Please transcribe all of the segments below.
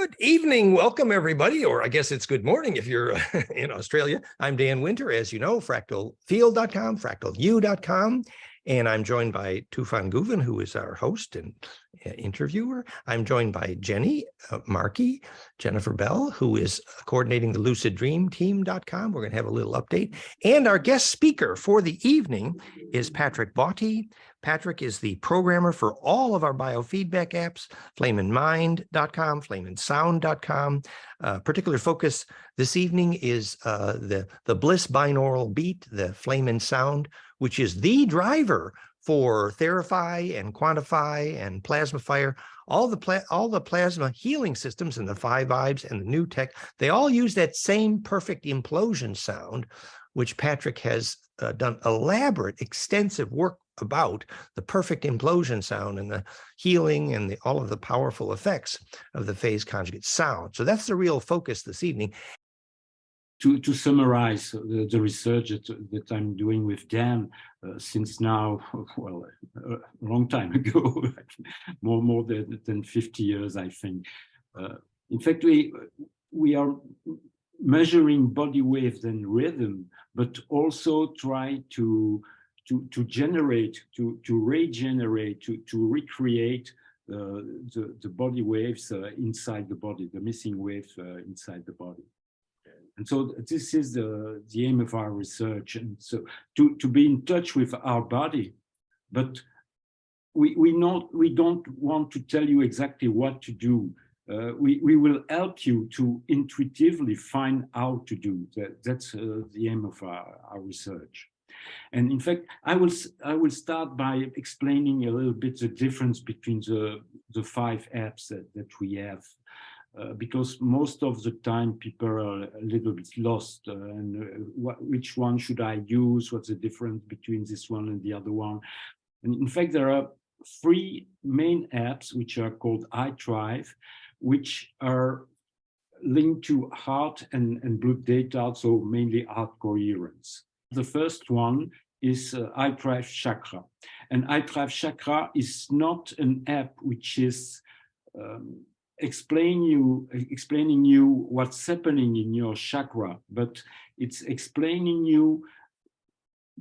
Good evening. Welcome, everybody, or I guess it's good morning if you're in Australia. I'm Dan Winter, as you know, fractalfield.com, fractalu.com, and I'm joined by Tufan Guven, who is our host and interviewer. I'm joined by Jenny Markey, Jennifer Bell, who is coordinating the Lucid Dream Team.com. We're going to have a little update. And our guest speaker for the evening is Patrick Botte. Patrick is the programmer for all of our biofeedback apps, FlameinMind.com, FlameinSound.com. Particular focus this evening is the Bliss binaural beat, the FlameinSound, which is the driver for THERAPHI and Quantify and PlasmaPHIre. All the plasma healing systems and the PhiVibes and the new tech, they all use that same perfect implosion sound, which Patrick has done elaborate, extensive work about the perfect implosion sound and the healing and all of the powerful effects of the phase conjugate sound. So that's the real focus this evening. To summarize the research that I'm doing with Dan since now, well, a long time ago, more than 50 years, I think. In fact, we are measuring body waves and rhythm, but also try to generate, to regenerate, to recreate the body waves inside the body, the missing waves inside the body. And so this is the aim of our research, and so to be in touch with our body, but we don't want to tell you exactly what to do. We will help you to intuitively find how to do that. That's the aim of our research. And in fact, I will start by explaining a little bit the difference between the 5 apps that we have. Because most of the time people are a little bit lost and which one should I use? What's the difference between this one and the other one? And in fact, there are 3 main apps which are called ithrive, which are linked to heart and blood data, so mainly heart coherence. The first one is itHRVe Chakra, and itHRVe Chakra is not an app which is explaining you what's happening in your chakra, but it's explaining you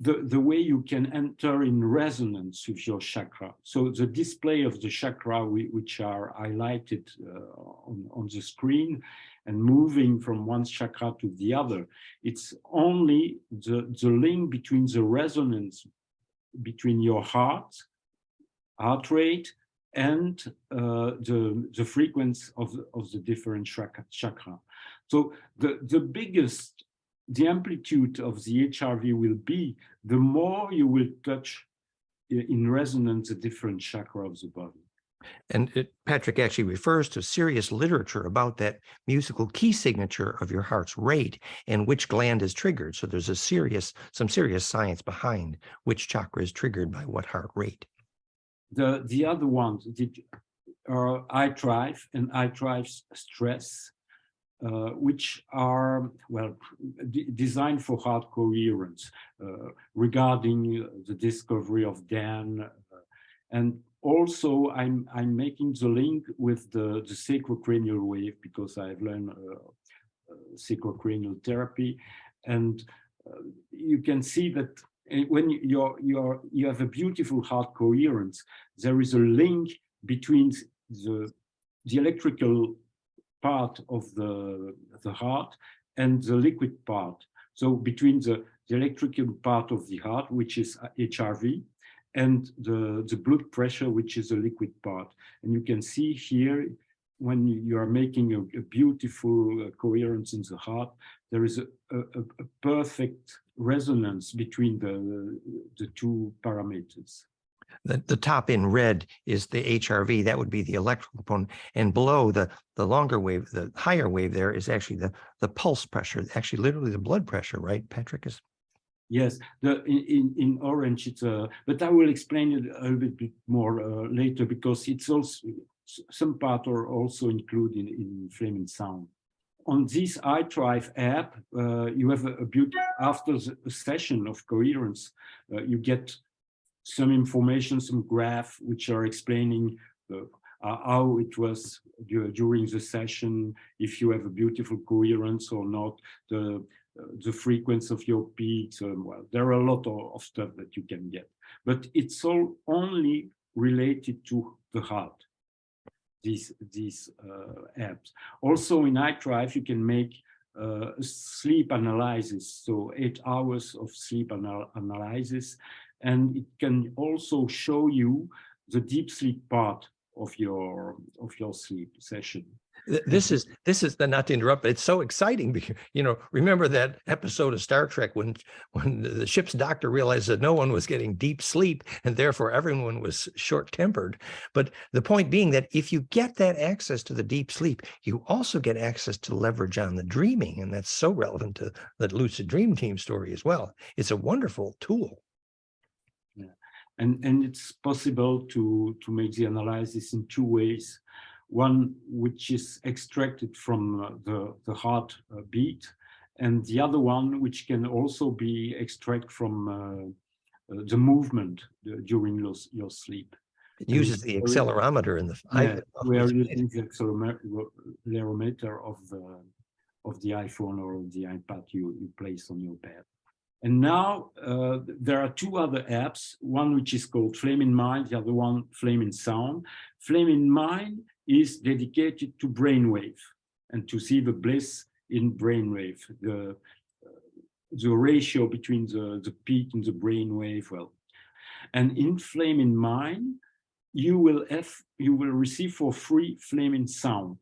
the way you can enter in resonance with your chakra. So the display of the chakra, which are highlighted on the screen and moving from one chakra to the other, it's only the link between the resonance between your heart rate, and the frequency of the different chakra. So the amplitude of the HRV will be the more you will touch in resonance the different chakra of the body. And Patrick actually refers to serious literature about that musical key signature of your heart's rate and which gland is triggered. So there's some serious science behind which chakra is triggered by what heart rate. The other ones are ithrive and ithrive stress, which are, well, designed for heart coherence regarding the discovery of Dan. And also I'm making the link with the sacro-cranial wave, because I've learned sacro-cranial therapy. And you can see that when you have a beautiful heart coherence, there is a link between the electrical part of the heart and the liquid part. So between the electrical part of the heart, which is HRV, and the blood pressure, which is a liquid part. And you can see here, when you are making a beautiful coherence in the heart, there is a perfect resonance between the 2 parameters. The top in red is the HRV. That would be the electrical component. And below, the longer wave, the higher wave there is actually the pulse pressure, actually literally the blood pressure, right, Patrick? Yes, in orange, it's but I will explain it a little bit more later, because it's also, some part are also included in FlameinSound. On this ithrive app, you have a beauty. After a session of coherence, you get some information, some graph, which are explaining how it was during the session, if you have a beautiful coherence or not, the frequency of your peaks. Well, there are a lot of stuff that you can get, but it's all only related to the heart. These apps. Also in ithRVe, you can make sleep analysis, so 8 hours of sleep analysis, and it can also show you the deep sleep part of your sleep session. This is not to interrupt, but it's so exciting because, you know, remember that episode of Star Trek when the ship's doctor realized that no one was getting deep sleep and therefore everyone was short-tempered. But the point being that if you get that access to the deep sleep, you also get access to leverage on the dreaming, and that's so relevant to the lucid dream team story as well. It's a wonderful tool. Yeah, and it's possible to make the analysis in 2 ways. One which is extracted from the heart beat, and the other one which can also be extracted from the movement during your sleep. It uses the accelerometer in the we are using the accelerometer of the iPhone or the iPad you place on your bed. And now there are 2 other apps, one which is called FlameinMind, the other one FlameinSound. FlameinMind is dedicated to brainwave and to see the bliss in brainwave, the ratio between the peak and the brainwave. Well, and in FlameinMind, you will receive for free FlameinSound.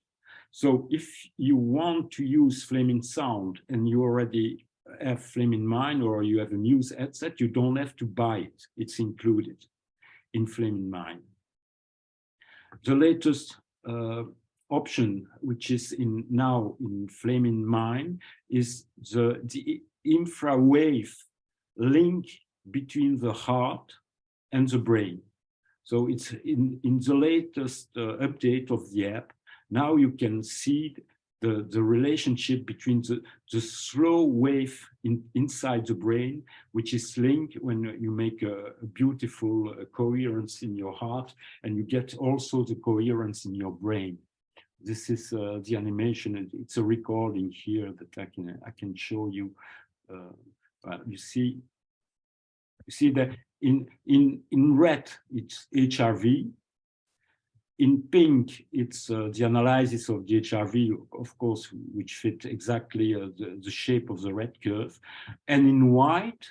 So if you want to use FlameinSound and you already have FlameinMind or you have a Muse headset, you don't have to buy it. It's included in FlameinMind. The latest option, which is now in FlameinMind, is the infrawave link between the heart and the brain. So it's in the latest update of the app. Now you can see the relationship between the slow wave inside the brain, which is linked when you make a beautiful coherence in your heart, and you get also the coherence in your brain. This is the animation. It's a recording here that I can show you. You see that in red it's HRV. In pink, it's the analysis of the HRV, of course, which fit exactly the shape of the red curve. And in white,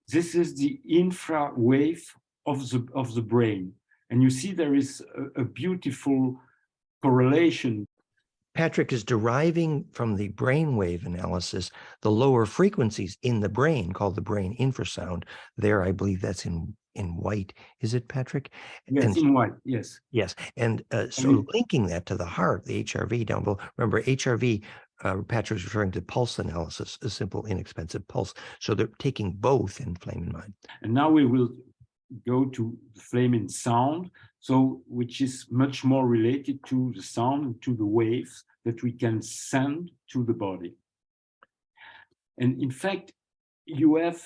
this is the infra wave of the brain. And you see there is a beautiful correlation. Patrick is deriving from the brainwave analysis the lower frequencies in the brain, called the brain infrasound. There, I believe that's in white. Is it, Patrick? Yes, and, in white, yes. Yes, and so linking that to the heart, the HRV down below. Remember, HRV, Patrick's referring to pulse analysis, a simple, inexpensive pulse. So they're taking both in FlameinMind. And now we will go to the FlameinSound, so which is much more related to the sound and to the waves that we can send to the body. And in fact, you have,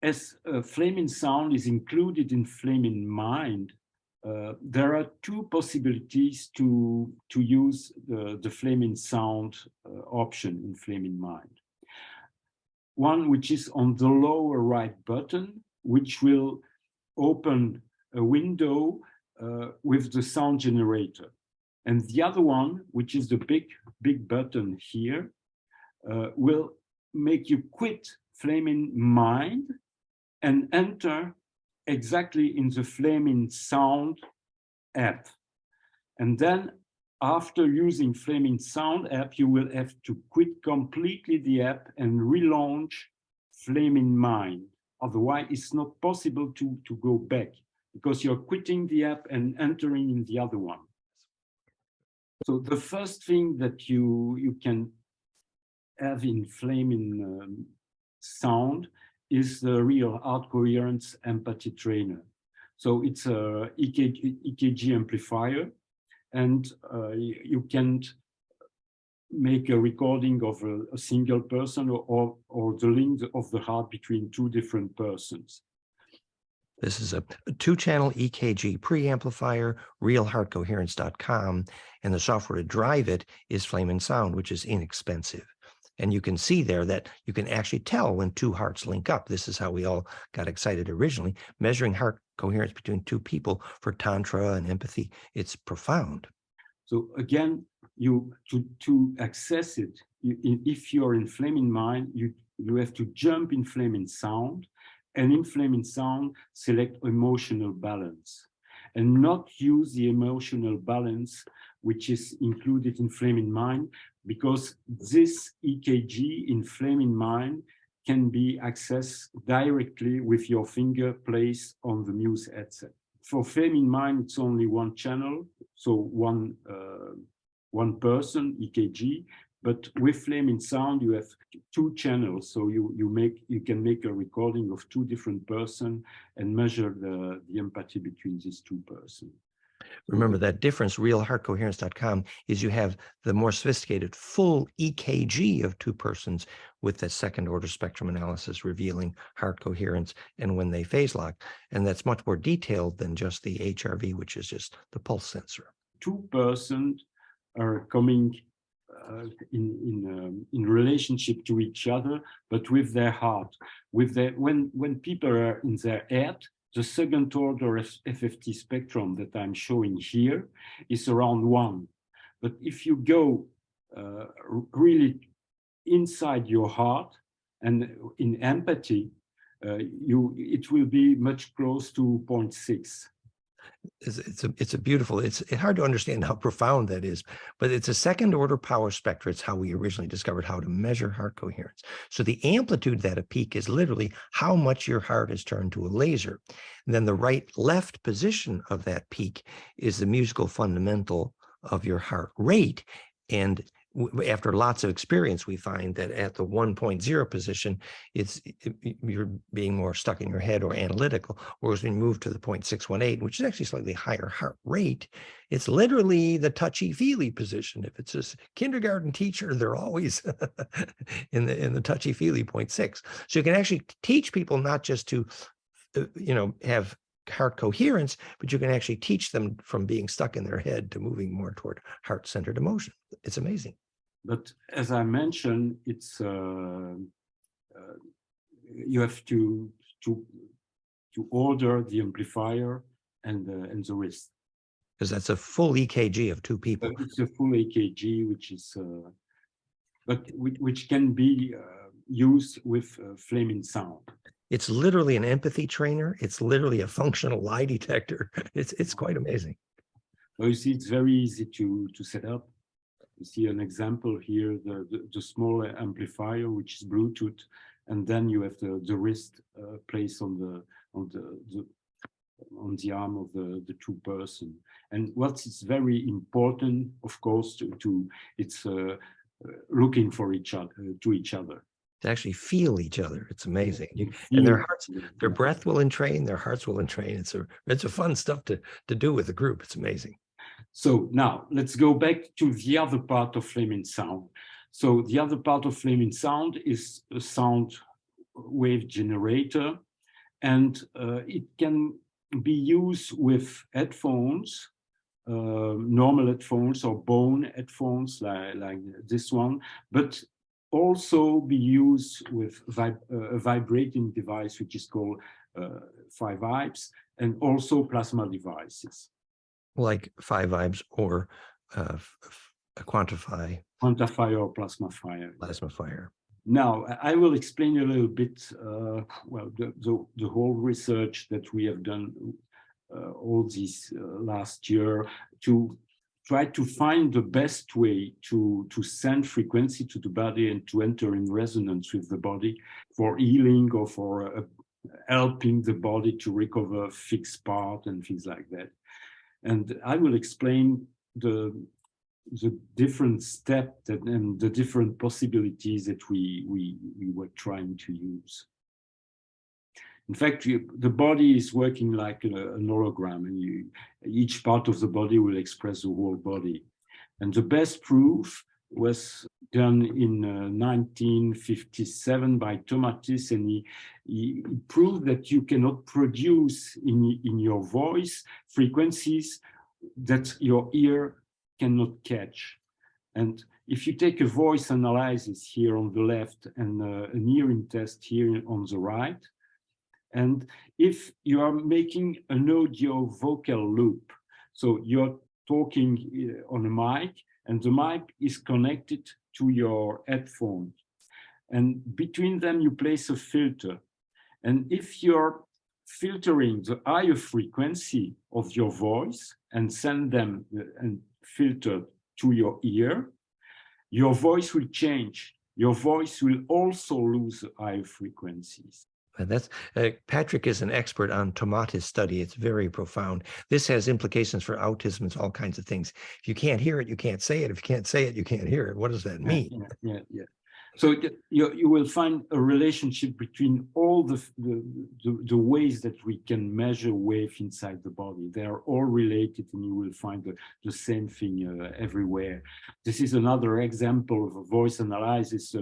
as FlameinSound is included in FlameinMind, there are 2 possibilities to use the FlameinSound option in FlameinMind. One which is on the lower right button, which will open a window with the sound generator. And the other one, which is the big button here, will make you quit FlameinMind and enter exactly in the FlameinSound app. And then after using FlameinSound app, you will have to quit completely the app and relaunch FlameinMind. Otherwise, it's not possible to go back because you're quitting the app and entering in the other one. So the first thing that you can have in FlameinSound is the real heart coherence empathy trainer. So it's a EKG amplifier, and you can make a recording of a single person or the link of the heart between 2 different persons. This is a 2-channel EKG preamplifier, realheartcoherence.com, and the software to drive it is FlameinSound, which is inexpensive. And you can see there that you can actually tell when two hearts link up. This is how we all got excited originally, measuring heart coherence between two people for tantra and empathy. It's profound. So again, to access it, if you're in FlameinMind, you have to jump in FlameinSound, and in FlameinSound, select emotional balance, and not use the emotional balance which is included in FlameinMind, because this EKG in FlameinMind can be accessed directly with your finger placed on the Muse headset. For FlameinMind, it's only one channel, so one person EKG. But with FlameinSound, you have two channels, so you can make a recording of two different persons and measure the empathy between these two persons. Remember that difference, realheartcoherence.com, is you have the more sophisticated full EKG of two persons with the second order spectrum analysis revealing heart coherence and when they phase lock. And that's much more detailed than just the HRV, which is just the pulse sensor. Two persons are coming in relationship to each other, but with their heart. When people are in their head, the second order FFT spectrum that I'm showing here is around 1. But if you go really inside your heart and in empathy, it will be much close to 0.6. It's a beautiful, it's hard to understand how profound that is, but it's a second order power spectra. It's how we originally discovered how to measure heart coherence. So the amplitude at a peak is literally how much your heart is turned to a laser. And then the right left position of that peak is the musical fundamental of your heart rate. And after lots of experience, we find that at the 1.0 position, you're being more stuck in your head or analytical, whereas when you move to the 0.618, which is actually slightly higher heart rate, it's literally the touchy-feely position. If it's a kindergarten teacher, they're always in the touchy-feely 0.6. So you can actually teach people not just to, have heart coherence, but you can actually teach them from being stuck in their head to moving more toward heart-centered emotion. It's amazing. But as I mentioned, it's you have to order the amplifier and the wrist. Because that's a full EKG of two people. It's a full EKG, which can be used with FlameinSound. It's literally an empathy trainer. It's literally a functional lie detector. It's quite amazing. So you see, it's very easy to set up. You see an example here, the small amplifier, which is Bluetooth, and then you have the wrist placed on the arm of the two person. And what is very important, of course, it's looking for each other. To actually feel each other. It's amazing. And their hearts, their breath will entrain, their hearts will entrain. It's a fun stuff to do with a group. It's amazing. So now let's go back to the other part of FlameinSound. So the other part of FlameinSound is a sound wave generator, and it can be used with headphones, normal headphones or bone headphones like this one, but also be used with a vibrating device, which is called PhiVibes, and also plasma devices. Like PhiVibes or Quantify or PlasmaPHIre. PlasmaPHIre. Now, I will explain a little bit, the whole research that we have done all this last year to try to find the best way to send frequency to the body and to enter in resonance with the body for healing or for helping the body to recover fixed part and things like that. And I will explain the different steps and the different possibilities that we were trying to use. In fact, the body is working like an hologram, and each part of the body will express the whole body. And the best proof was done in 1957 by Tomatis, and he proved that you cannot produce in your voice frequencies that your ear cannot catch. And if you take a voice analysis here on the left and an hearing test here on the right, and if you are making an audio vocal loop, so you're talking on a mic and the mic is connected to your headphones, and between them you place a filter. And if you're filtering the higher frequency of your voice and send them and filter to your ear, your voice will change. Your voice will also lose higher frequencies. And that's Patrick is an expert on Tomatis study. It's very profound. This has implications for autism and all kinds of things. If you can't hear it, you can't say it. If you can't say it, you can't hear it. What does that mean? Yeah. So you will find a relationship between all the ways that we can measure wave inside the body. They are all related, and you will find the same thing everywhere. This is another example of a voice analysis.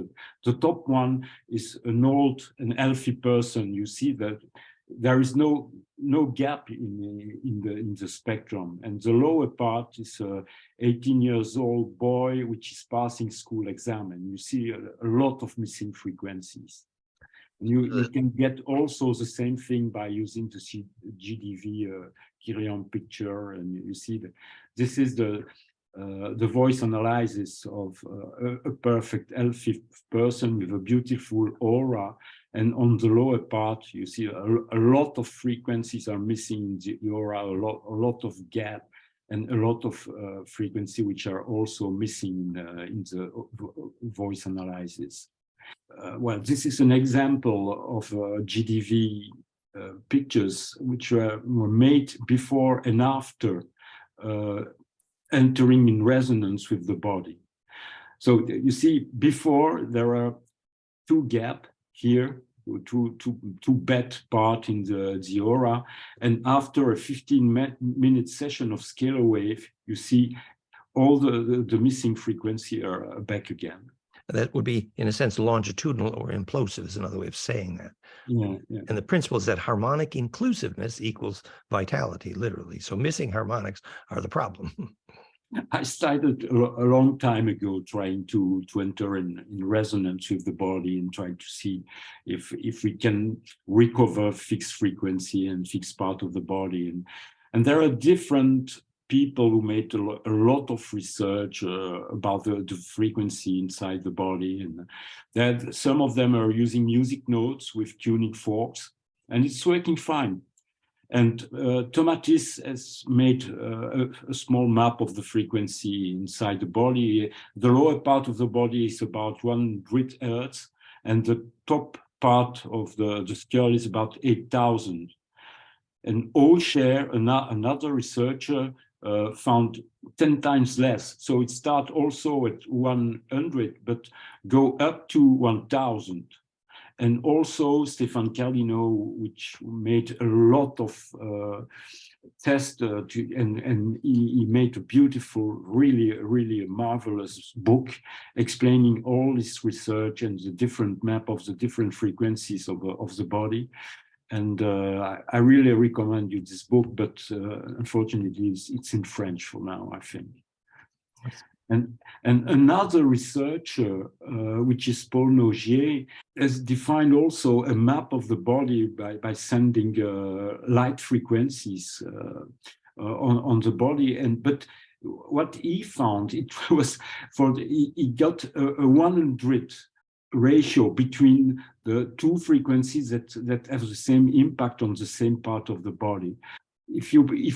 The top one is an healthy person. You see that there is no gap in the spectrum, and the lower part is 18 years old boy which is passing school exam, and you see a lot of missing frequencies. And you can get also the same thing by using the GDV Kirian picture, and you see that this is the voice analysis of a perfect healthy person with a beautiful aura. And on the lower part, you see a lot of frequencies are missing in the aura, a lot of gap, and a lot of frequency which are also missing in the voice analysis. Well, this is an example of GDV pictures which were made before and after entering in resonance with the body. So you see, before there are two gaps here, two bad part in the aura, and after a 15-minute session of scalar wave, you see all the missing frequency are back again. That would be, in a sense, longitudinal or implosive is another way of saying that. Yeah. And the principle is that harmonic inclusiveness equals vitality, literally. So missing harmonics are the problem. I started a long time ago trying to enter in resonance with the body and trying to see if we can recover fixed frequency and fixed part of the body. And there are different people who made a lot of research about the frequency inside the body. And that some of them are using music notes with tuning forks, and it's working fine. And Tomatis has made a small map of the frequency inside the body. The lower part of the body is about 100 Hertz, and the top part of the skull is about 8,000. And O'Share, another researcher, found 10 times less. So it starts also at 100, but go up to 1,000. And also Stefan Cardino, which made a lot of tests, and he made a beautiful, really marvelous book explaining all this research and the different map of the different frequencies of the body. And I really recommend you this book, but unfortunately it's in French for now, I think. And another researcher, which is Paul Nogier, has defined also a map of the body by sending light frequencies on the body. But what he found, it was he got a 100 ratio between the two frequencies that have the same impact on the same part of the body. If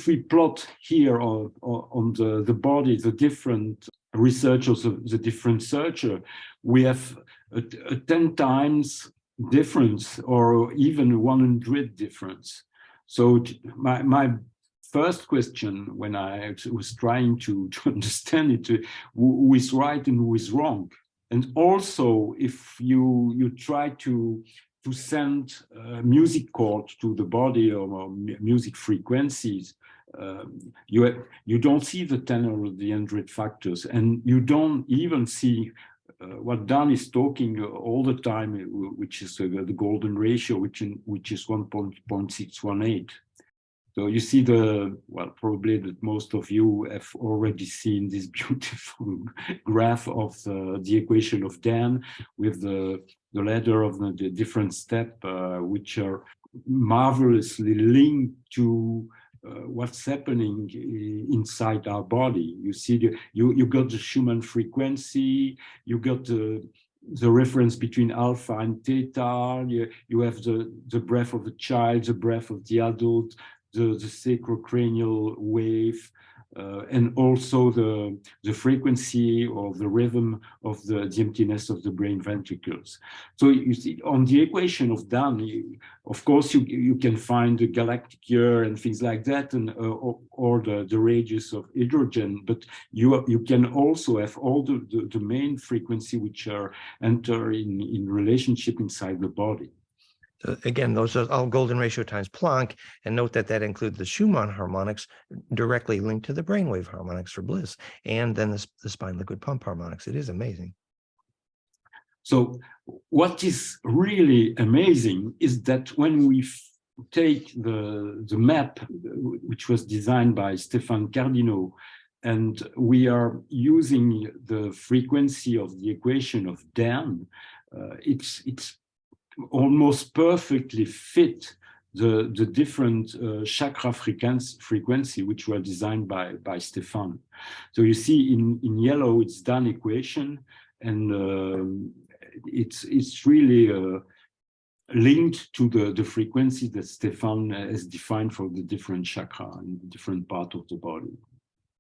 we plot here on the body, the different researchers of the different searcher, we have a 10 times difference, or even 100 difference. So my first question when I was trying to understand it, who is right and who is wrong. And also, if you try to send music chords to the body or music frequencies, you don't see the 10 or the 100 factors, and you don't even see what Dan is talking all the time, which is the golden ratio, which is 1.618. So you see probably that most of you have already seen this beautiful graph of the equation of Dan with the ladder of the different steps, which are marvelously linked to what's happening inside our body. You see, you got the Schumann frequency, you got the reference between alpha and theta, you have the breath of the child, the breath of the adult, the sacro-cranial wave, and also the frequency or the rhythm of the emptiness of the brain ventricles. So you see, on the equation of Dan, of course, you can find the galactic year and things like that, and or the radius of hydrogen, but you can also have all the main frequency which are enter in relationship inside the body. So again, those are all golden ratio times Planck, and note that includes the Schumann harmonics directly linked to the brainwave harmonics for Bliss, and then the spine liquid pump harmonics. It is amazing. So what is really amazing is that when we take the map, which was designed by Stéphane Cardinaux, and we are using the frequency of the equation of Dan, it's almost perfectly fit the different chakra frequency which were designed by Stéphane. So you see in yellow it's Dan equation, and it's really linked to the frequency that Stéphane has defined for the different chakra in different part of the body.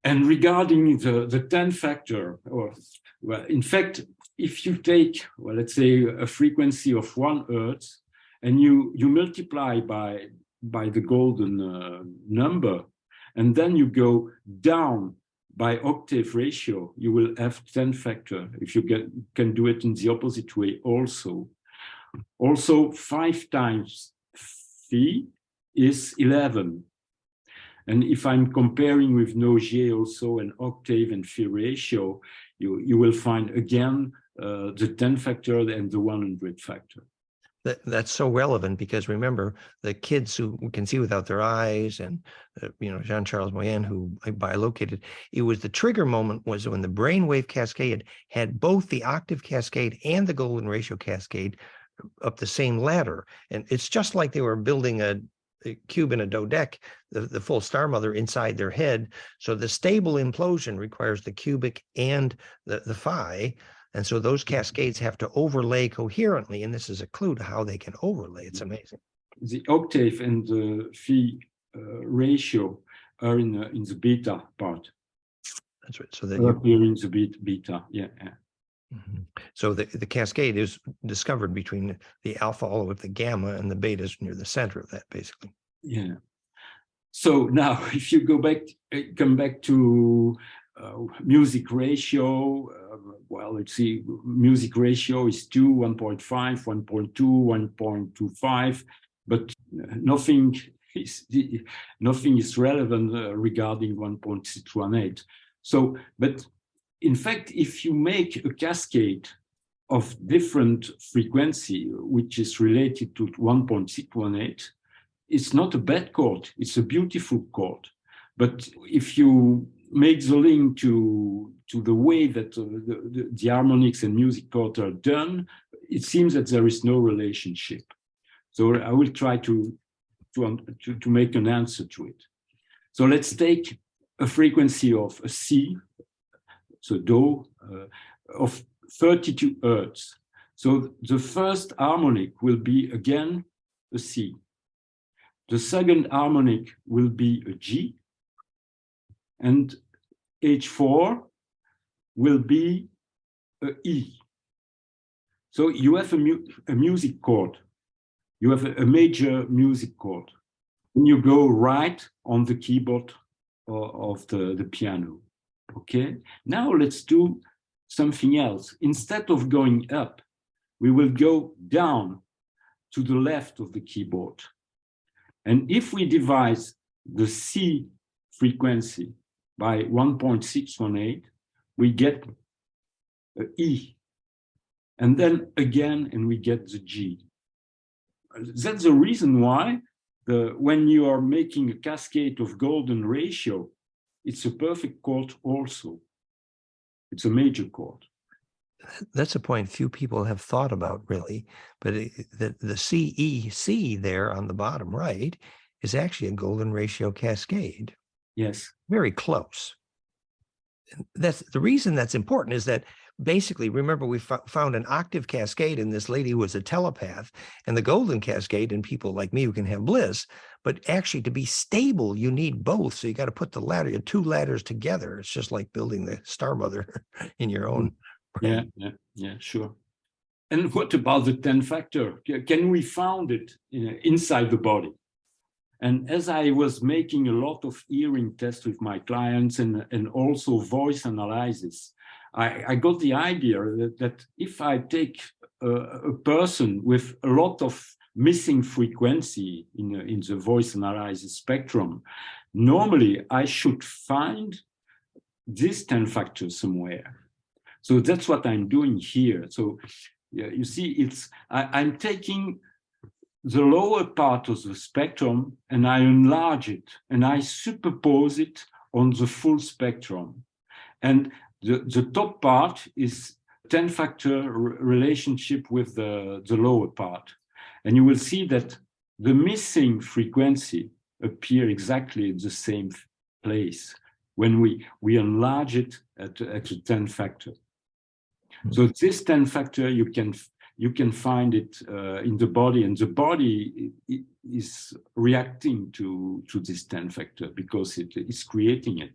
And regarding the 10 factor, well, in fact, if you take, well, let's say a frequency of 1 Hertz and you multiply by the golden number, and then you go down by octave ratio, you will have 10 factor. If you can do it in the opposite way also. Also 5 times phi is 11. And if I'm comparing with Nogier also an octave and phi ratio, you will find again the 10 factor and the 100 factor. That's so relevant, because remember, the kids who can see without their eyes, and Jean-Charles Moyen, who bilocated, it was the trigger moment was when the brainwave cascade had both the octave cascade and the golden ratio cascade up the same ladder. And it's just like they were building a cube in a dodec, the full star mother inside their head. So the stable implosion requires the cubic and the phi. And so those cascades have to overlay coherently. And this is a clue to how they can overlay. It's amazing. The octave and the phi ratio are in the beta part. That's right. So that here in the beta, yeah. Mm-hmm. So the cascade is discovered between the alpha all the way to the gamma, and the beta is near the center of that, basically. Yeah. So now, if you come back to music ratio, well, let's see, music ratio is 2, 1.5, 1.2, 1.25, but nothing is relevant regarding 1.618. So, but in fact, if you make a cascade of different frequency, which is related to 1.618, it's not a bad chord, it's a beautiful chord. But if you make the link to the way that the harmonics and music chords are done, it seems that there is no relationship. So I will try to make an answer to it. So let's take a frequency of a C, so Do, of 32 Hertz. So the first harmonic will be again a C. The second harmonic will be a G, and H4 will be a E. So you have a music chord. You have a major music chord. And you go right on the keyboard of the piano. Okay, now let's do something else. Instead of going up, we will go down to the left of the keyboard. And if we divide the C frequency by 1.618, we get a E and then again, and we get the G. That's the reason why when you are making a cascade of golden ratio, it's a perfect chord also. It's a major chord. That's a point few people have thought about, really, but the CEC there on the bottom right is actually a golden ratio cascade. Yes. Very close. That's the reason that's important, is that basically, remember, we found an octave cascade in this lady who was a telepath, and the golden cascade in people like me who can have bliss. But actually, to be stable, you need both. So you got to put the ladder, two ladders together. It's just like building the Star Mother in your own brain. Yeah, sure. And what about the 10 factor? Can we find it inside the body? And as I was making a lot of hearing tests with my clients and also voice analysis, I got the idea that if I take a person with a lot of missing frequency in the voice analysis spectrum, normally I should find this 10 factor somewhere. So that's what I'm doing here. So yeah, you see, I'm taking the lower part of the spectrum and I enlarge it and I superpose it on the full spectrum. And the top part is 10 factor relationship with the lower part. And you will see that the missing frequency appear exactly in the same place when we enlarge it at the 10 factor. So this 10 factor, you can find it in the body, and the body is reacting to this 10 factor because it is creating it.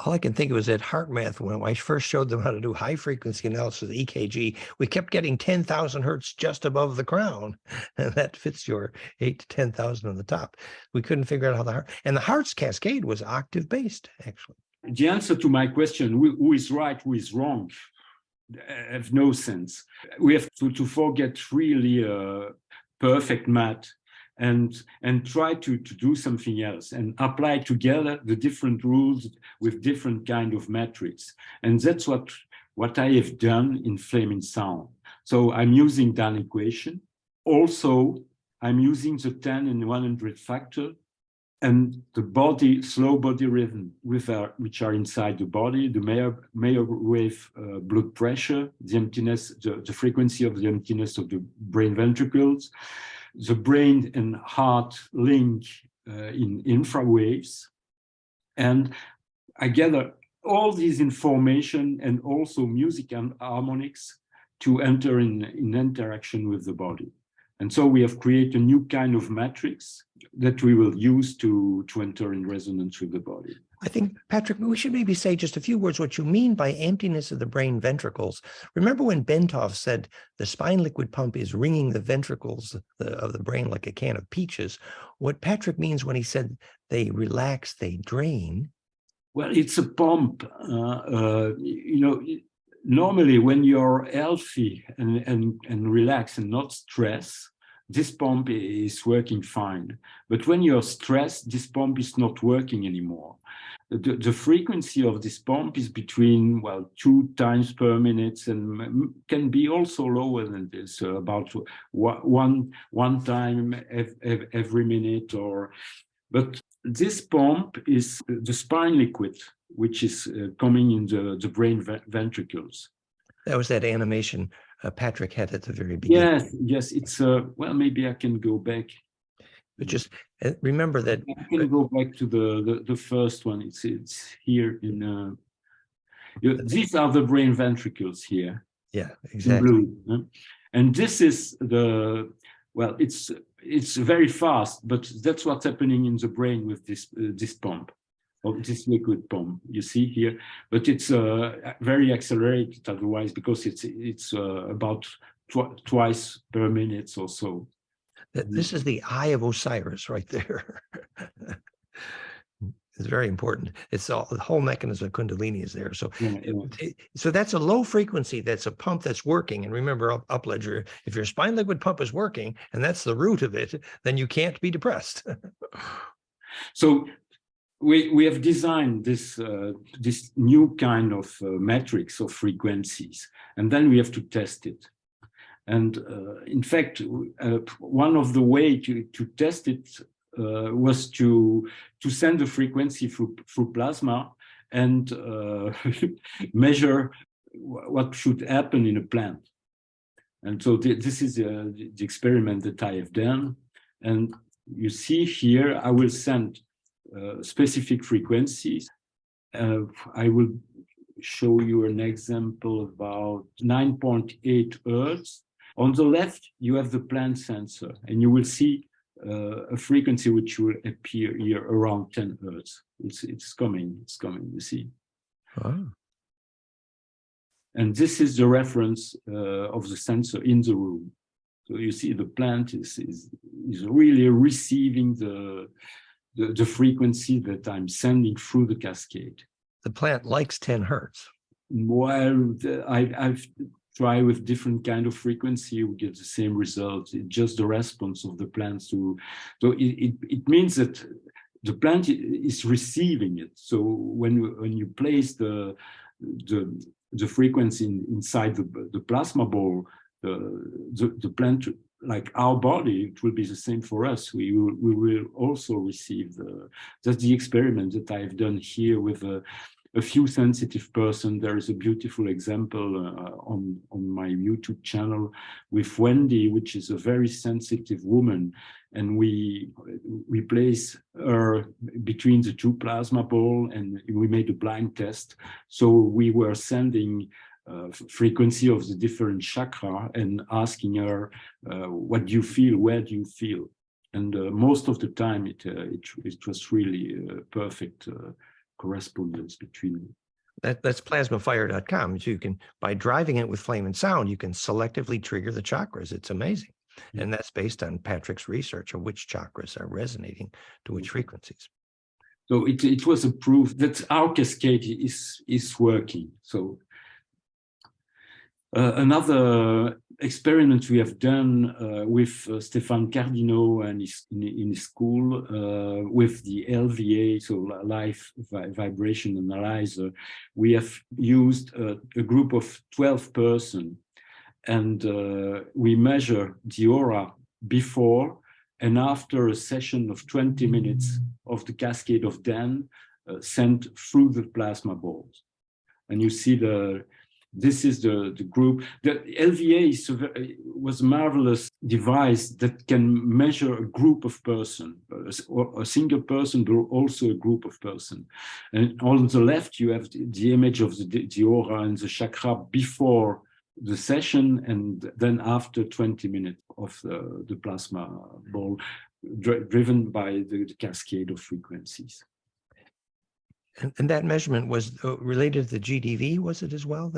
All I can think of was at HeartMath, when I first showed them how to do high frequency analysis of EKG, we kept getting 10,000 hertz just above the crown, and that fits your 8 to 10,000 on the top. We couldn't figure out how the heart's cascade was octave based, actually. The answer to my question, who is right, who is wrong, have no sense. We have to forget really perfect math and try to do something else and apply together the different rules with different kind of metrics. And that's what I have done in FlameinSound. So I'm using that equation. Also, I'm using the 10 and 100 factor and the body, slow body rhythm, which are inside the body, the Mayer wave blood pressure, the emptiness, the frequency of the emptiness of the brain ventricles, the brain and heart link in infra waves. And I gather all these information and also music and harmonics to enter in interaction with the body. And so we have created a new kind of matrix that we will use to enter in resonance with the body. I think, Patrick, we should maybe say just a few words what you mean by emptiness of the brain ventricles. Remember when Bentov said the spine liquid pump is ringing the ventricles of the brain like a can of peaches? What Patrick means when he said they relax, they drain. Well, it's a pump. Normally when you're healthy and relaxed and not stressed, this pump is working fine. But when you're stressed, this pump is not working anymore. The frequency of this pump is between, 2 times per minute and can be also lower than this, about one time every minute. But this pump is the spine liquid, which is coming in the brain ventricles. That was that animation Patrick had at the very beginning. Yes, it's maybe I can go back. But just remember that I can go back to the first one. It's here in these are the brain ventricles here. Yeah, exactly. Blue, and this is it's very fast, but that's what's happening in the brain with this pump, or this liquid pump you see here. But it's very accelerated otherwise, because it's about twice per minute or so. This is the eye of Osiris right there. It's very important. It's all, the whole mechanism of Kundalini is there. So, so that's a low frequency. That's a pump that's working. And remember, up ledger, if your spine liquid pump is working, and that's the root of it, then you can't be depressed. So we have designed this this new kind of matrix of frequencies, and then we have to test it. And in fact, one of the way to test it was to send the frequency through plasma and measure what should happen in a plant. And so this is the experiment that I have done. And you see here, I will send specific frequencies. I will show you an example about 9.8 Hertz. On the left, you have the plant sensor, and you will see a frequency which will appear here around 10 Hertz. It's coming, you see. Oh. And this is the reference of the sensor in the room. So you see the plant is really receiving the frequency that I'm sending through the cascade. The plant likes 10 Hertz. Well, I've tried with different kind of frequency, we get the same results. It's just the response of the plants to. So it means that the plant is receiving it. So when you place the frequency inside the plasma ball, the plant, like our body, it will be the same for us. We will also receive that's the experiment that I've done here with a few sensitive person. There is a beautiful example on my YouTube channel with Wendy, which is a very sensitive woman, and we place her between the two plasma ball, and we made a blind test. So we were sending frequency of the different chakra and asking her, what do you feel, where do you feel? And most of the time it was really perfect correspondence between them. That's PlasmaPHIre.com. So you can, by driving it with FlameinSound, you can selectively trigger the chakras. It's amazing. Mm-hmm. And that's based on Patrick's research of which chakras are resonating to which frequencies. So it was a proof that our cascade is working. So another experiment we have done with Stéphane Cardinaux and in his school with the LVA, so live vibration analyzer, we have used a group of 12 persons, and we measure the aura before and after a session of 20 minutes of the cascade of Dan sent through the plasma balls. And you see this is the group. The LVA was a marvelous device that can measure a group of persons, or a single person, but also a group of persons. And on the left, you have the image of the aura and the chakra before the session, and then after 20 minutes of the plasma ball, driven by the cascade of frequencies. And that measurement was related to the GDV, was it as well?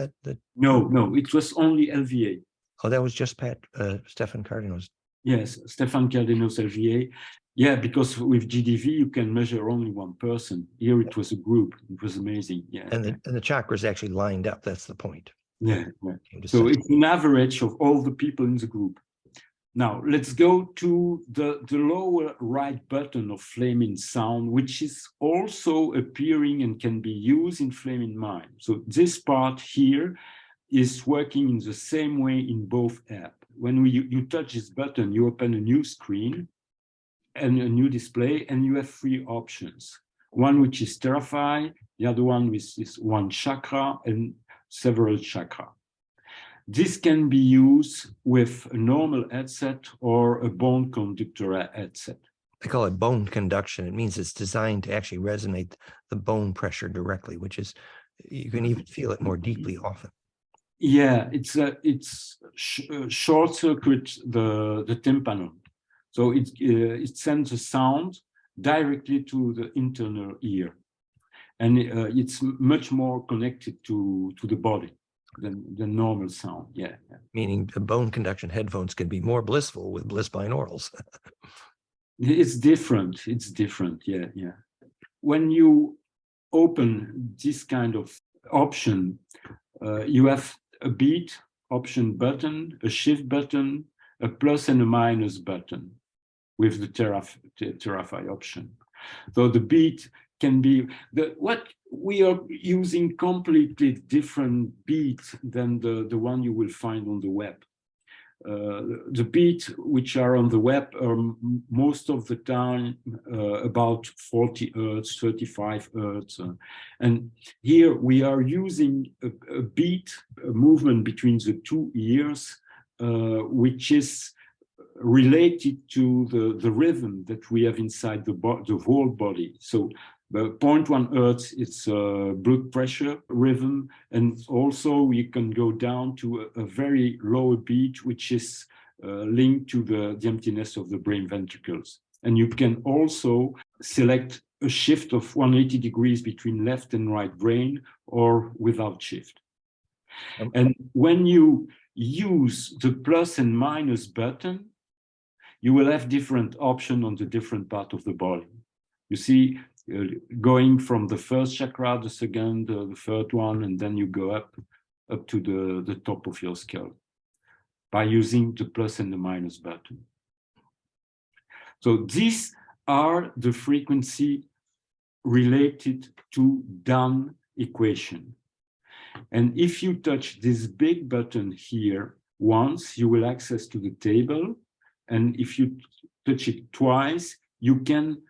No, it was only LVA. Oh, that was just Stéphane Cardinaux. Yes, Stéphane Cardinaux LVA. Yeah, because with GDV you can measure only one person. Here it was a group. It was amazing. Yeah. And the chakras actually lined up. That's the point. Yeah. So it's an average of all the people in the group. Now, let's go to the lower right button of FlameinSound, which is also appearing and can be used in FlameinMind. So this part here is working in the same way in both apps. When you touch this button, you open a new screen and a new display, and you have three options. One which is THERAPHI, the other one is one chakra and several chakras. This can be used with a normal headset or a bone conductor headset. They call it bone conduction. It means it's designed to actually resonate the bone pressure directly, which is, you can even feel it more deeply often. Yeah, it's short circuit the tympanum. So it sends a sound directly to the internal ear. And it's much more connected to the body than normal sound, yeah. Meaning the bone conduction headphones can be more blissful with Bliss binaurals. It's different, yeah. When you open this kind of option, you have a beat option button, a shift button, a plus and a minus button with the THERAPHI option. So the beat can be what we are using completely different beats than the one you will find on the web. The beats which are on the web are most of the time about 40 Hertz, 35 Hertz. And here we are using a beat, a movement between the two ears, which is related to the rhythm that we have inside the whole body. So the 0.1 Hertz, it's a blood pressure rhythm. And also you can go down to a very low beat, which is linked to the emptiness of the brain ventricles. And you can also select a shift of 180 degrees between left and right brain or without shift. And when you use the plus and minus button, you will have different options on the different part of the body. You see, going from the first chakra, the second, the third one, and then you go up to the top of your skull by using the plus and the minus button. So these are the frequency related to down equation. And if you touch this big button here once, you will access to the table. And if you touch it twice, you can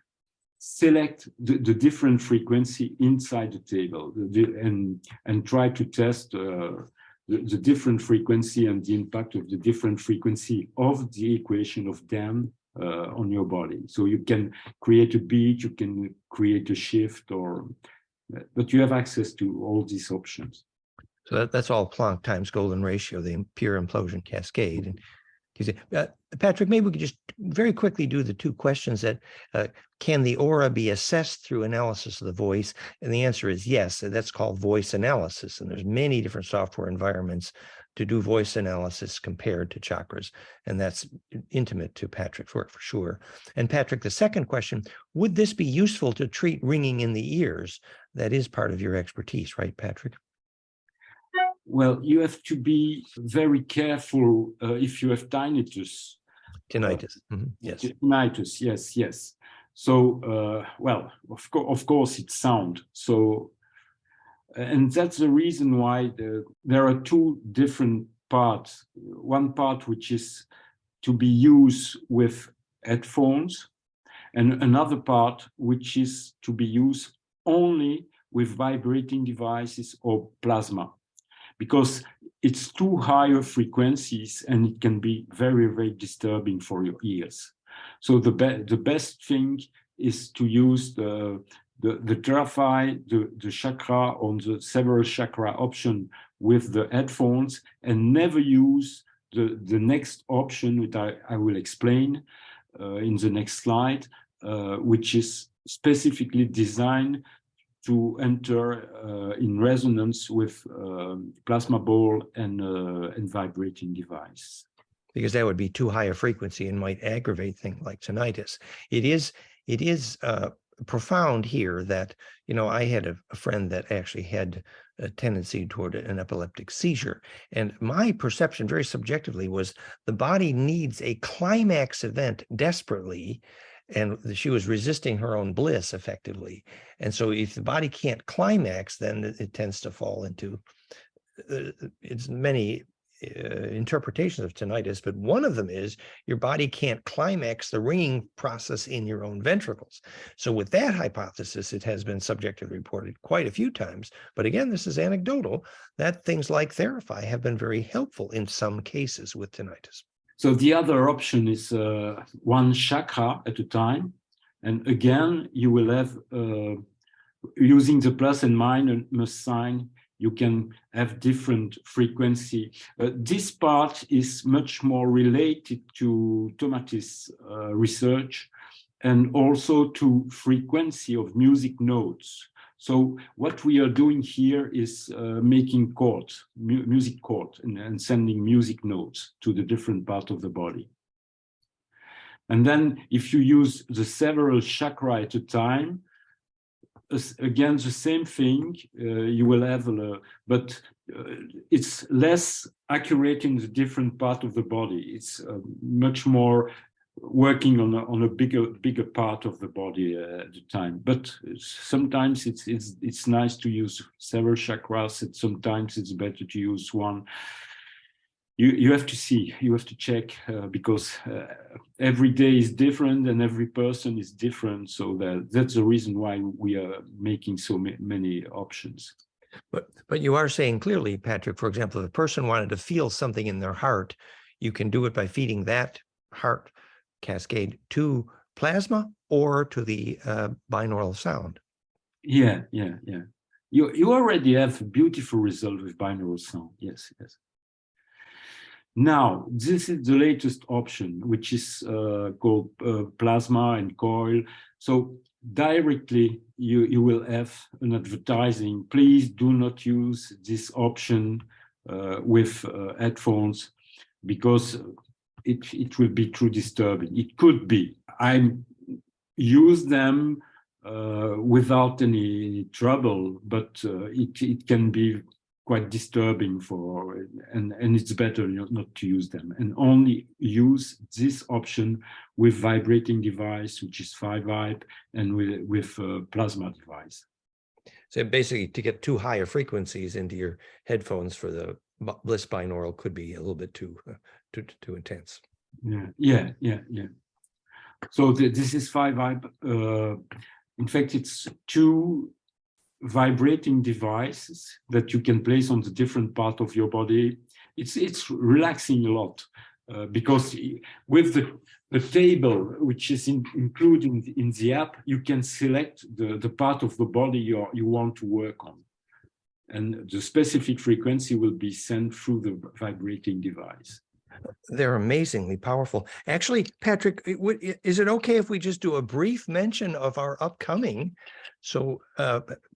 select the different frequency inside the table and try to test the different frequency and the impact of the different frequency of the equation of DAM on your body. So you can create a beat, you can create a shift, but you have access to all these options. So that's all Planck times golden ratio, the pure implosion cascade. And Patrick, maybe we could just very quickly do the two questions that can the aura be assessed through analysis of the voice? And the answer is yes. That's called voice analysis. And there's many different software environments to do voice analysis compared to chakras. And that's intimate to Patrick's work for sure. And Patrick, the second question, would this be useful to treat ringing in the ears? That is part of your expertise, right, Patrick? Well, you have to be very careful if you have tinnitus. Tinnitus, yes. Tinnitus, yes, yes. So, well, of course, it's sound. So, and that's the reason why there are two different parts. One part which is to be used with headphones, and another part which is to be used only with vibrating devices or plasma, because it's too higher frequencies and it can be very, very disturbing for your ears. So the best thing is to use the THERAPHI, the chakra on the several chakra option with the headphones, and never use the next option, which I will explain in the next slide, which is specifically designed to enter in resonance with plasma ball and vibrating device. Because that would be too high a frequency and might aggravate things like tinnitus. It is profound here that, you know, I had a friend that actually had a tendency toward an epileptic seizure. And my perception very subjectively was the body needs a climax event desperately. And she was resisting her own bliss effectively. And so if the body can't climax, then it tends to fall into it's many interpretations of tinnitus, but one of them is your body can't climax the ringing process in your own ventricles. So with that hypothesis, it has been subjectively reported quite a few times. But again, this is anecdotal, that things like THERAPHI have been very helpful in some cases with tinnitus. So the other option is one chakra at a time. And again, you will have, using the plus and minus sign, you can have different frequency. This part is much more related to Tomatis research and also to frequency of music notes. So what we are doing here is making chords, music chords, and sending music notes to the different part of the body. And then if you use the several chakra at a time, again, the same thing, you will have, but it's less accurate in the different part of the body. It's much more working on a bigger part of the body at the time. But sometimes it's nice to use several chakras, and sometimes it's better to use one. You have to see, you have to check, because every day is different and every person is different. So that's the reason why we are making so many options. But you are saying clearly, Patrick, for example, if a person wanted to feel something in their heart, you can do it by feeding that heart cascade to plasma or to the binaural sound. Yeah. You already have a beautiful result with binaural sound. Yes. Now, this is the latest option, which is called plasma and coil. So directly you will have an advertising. Please do not use this option with headphones, because it will be too disturbing. It could be. I use them without any trouble, but it can be quite disturbing and it's better not to use them, and only use this option with vibrating device, which is PhiVibes, and with plasma device. So basically, to get too higher frequencies into your headphones for the Bliss binaural could be a little bit too intense. Yeah. So this is PhiVibes. In fact, it's 2 vibrating devices that you can place on the different part of your body. It's relaxing a lot, because with the table, which is included in the app, you can select the part of the body you want to work on, and the specific frequency will be sent through the vibrating device. They're amazingly powerful. Actually, Patrick, is it okay if we just do a brief mention of our upcoming? So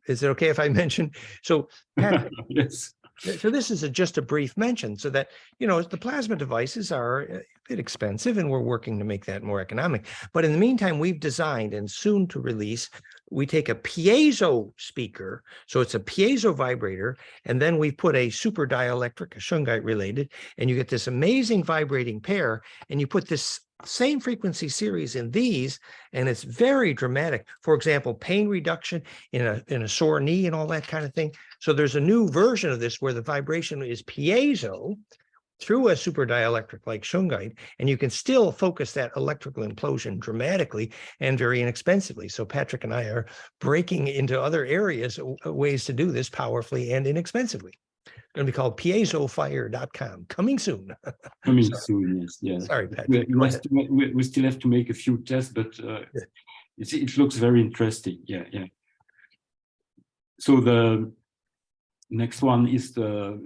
is it okay if I mention? So Patrick, yes. So this is just a brief mention, so that, the plasma devices are a bit expensive and we're working to make that more economic. But in the meantime, we've designed and soon to release, we take a piezo speaker. So it's a piezo vibrator. And then we put a super dielectric, a shungite related, and you get this amazing vibrating pair. And you put this same frequency series in these, and it's very dramatic. For example, pain reduction in a sore knee and all that kind of thing. So there's a new version of this where the vibration is piezo through a super dielectric like shungite, and you can still focus that electrical implosion dramatically and very inexpensively. So Patrick and I are breaking into other areas, ways to do this powerfully and inexpensively. Going to be called piezophire.com. Coming soon. Coming soon, yes. Yeah. Sorry, Patrick. We still have to make a few tests, but it looks very interesting. Yeah. So the next one is the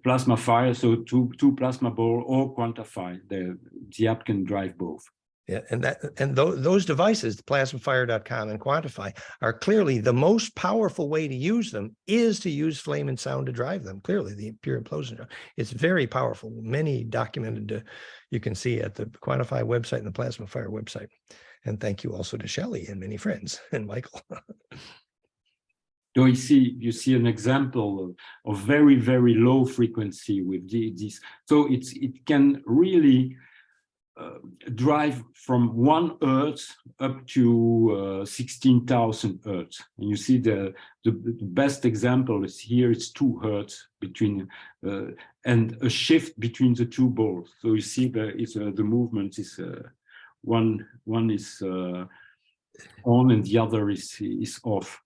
PlasmaPHIre. So two plasma ball or quantify. The app can drive both. Yeah, and those devices, PlasmaPHIre.com and Quantify, are clearly the most powerful way to use them is to use FlameinSound to drive them. Clearly, the pure implosion. It's very powerful. Many documented, you can see at the Quantify website and the PlasmaPHIre website. And thank you also to Shelley and many friends and Michael. So you see an example of very, very low frequency with these. So it can really drive from 1 Hertz up to 16,000 Hertz. And you see the best example is here, it's 2 Hertz between and a shift between the 2 balls. So you see the movement is one is on and the other is off.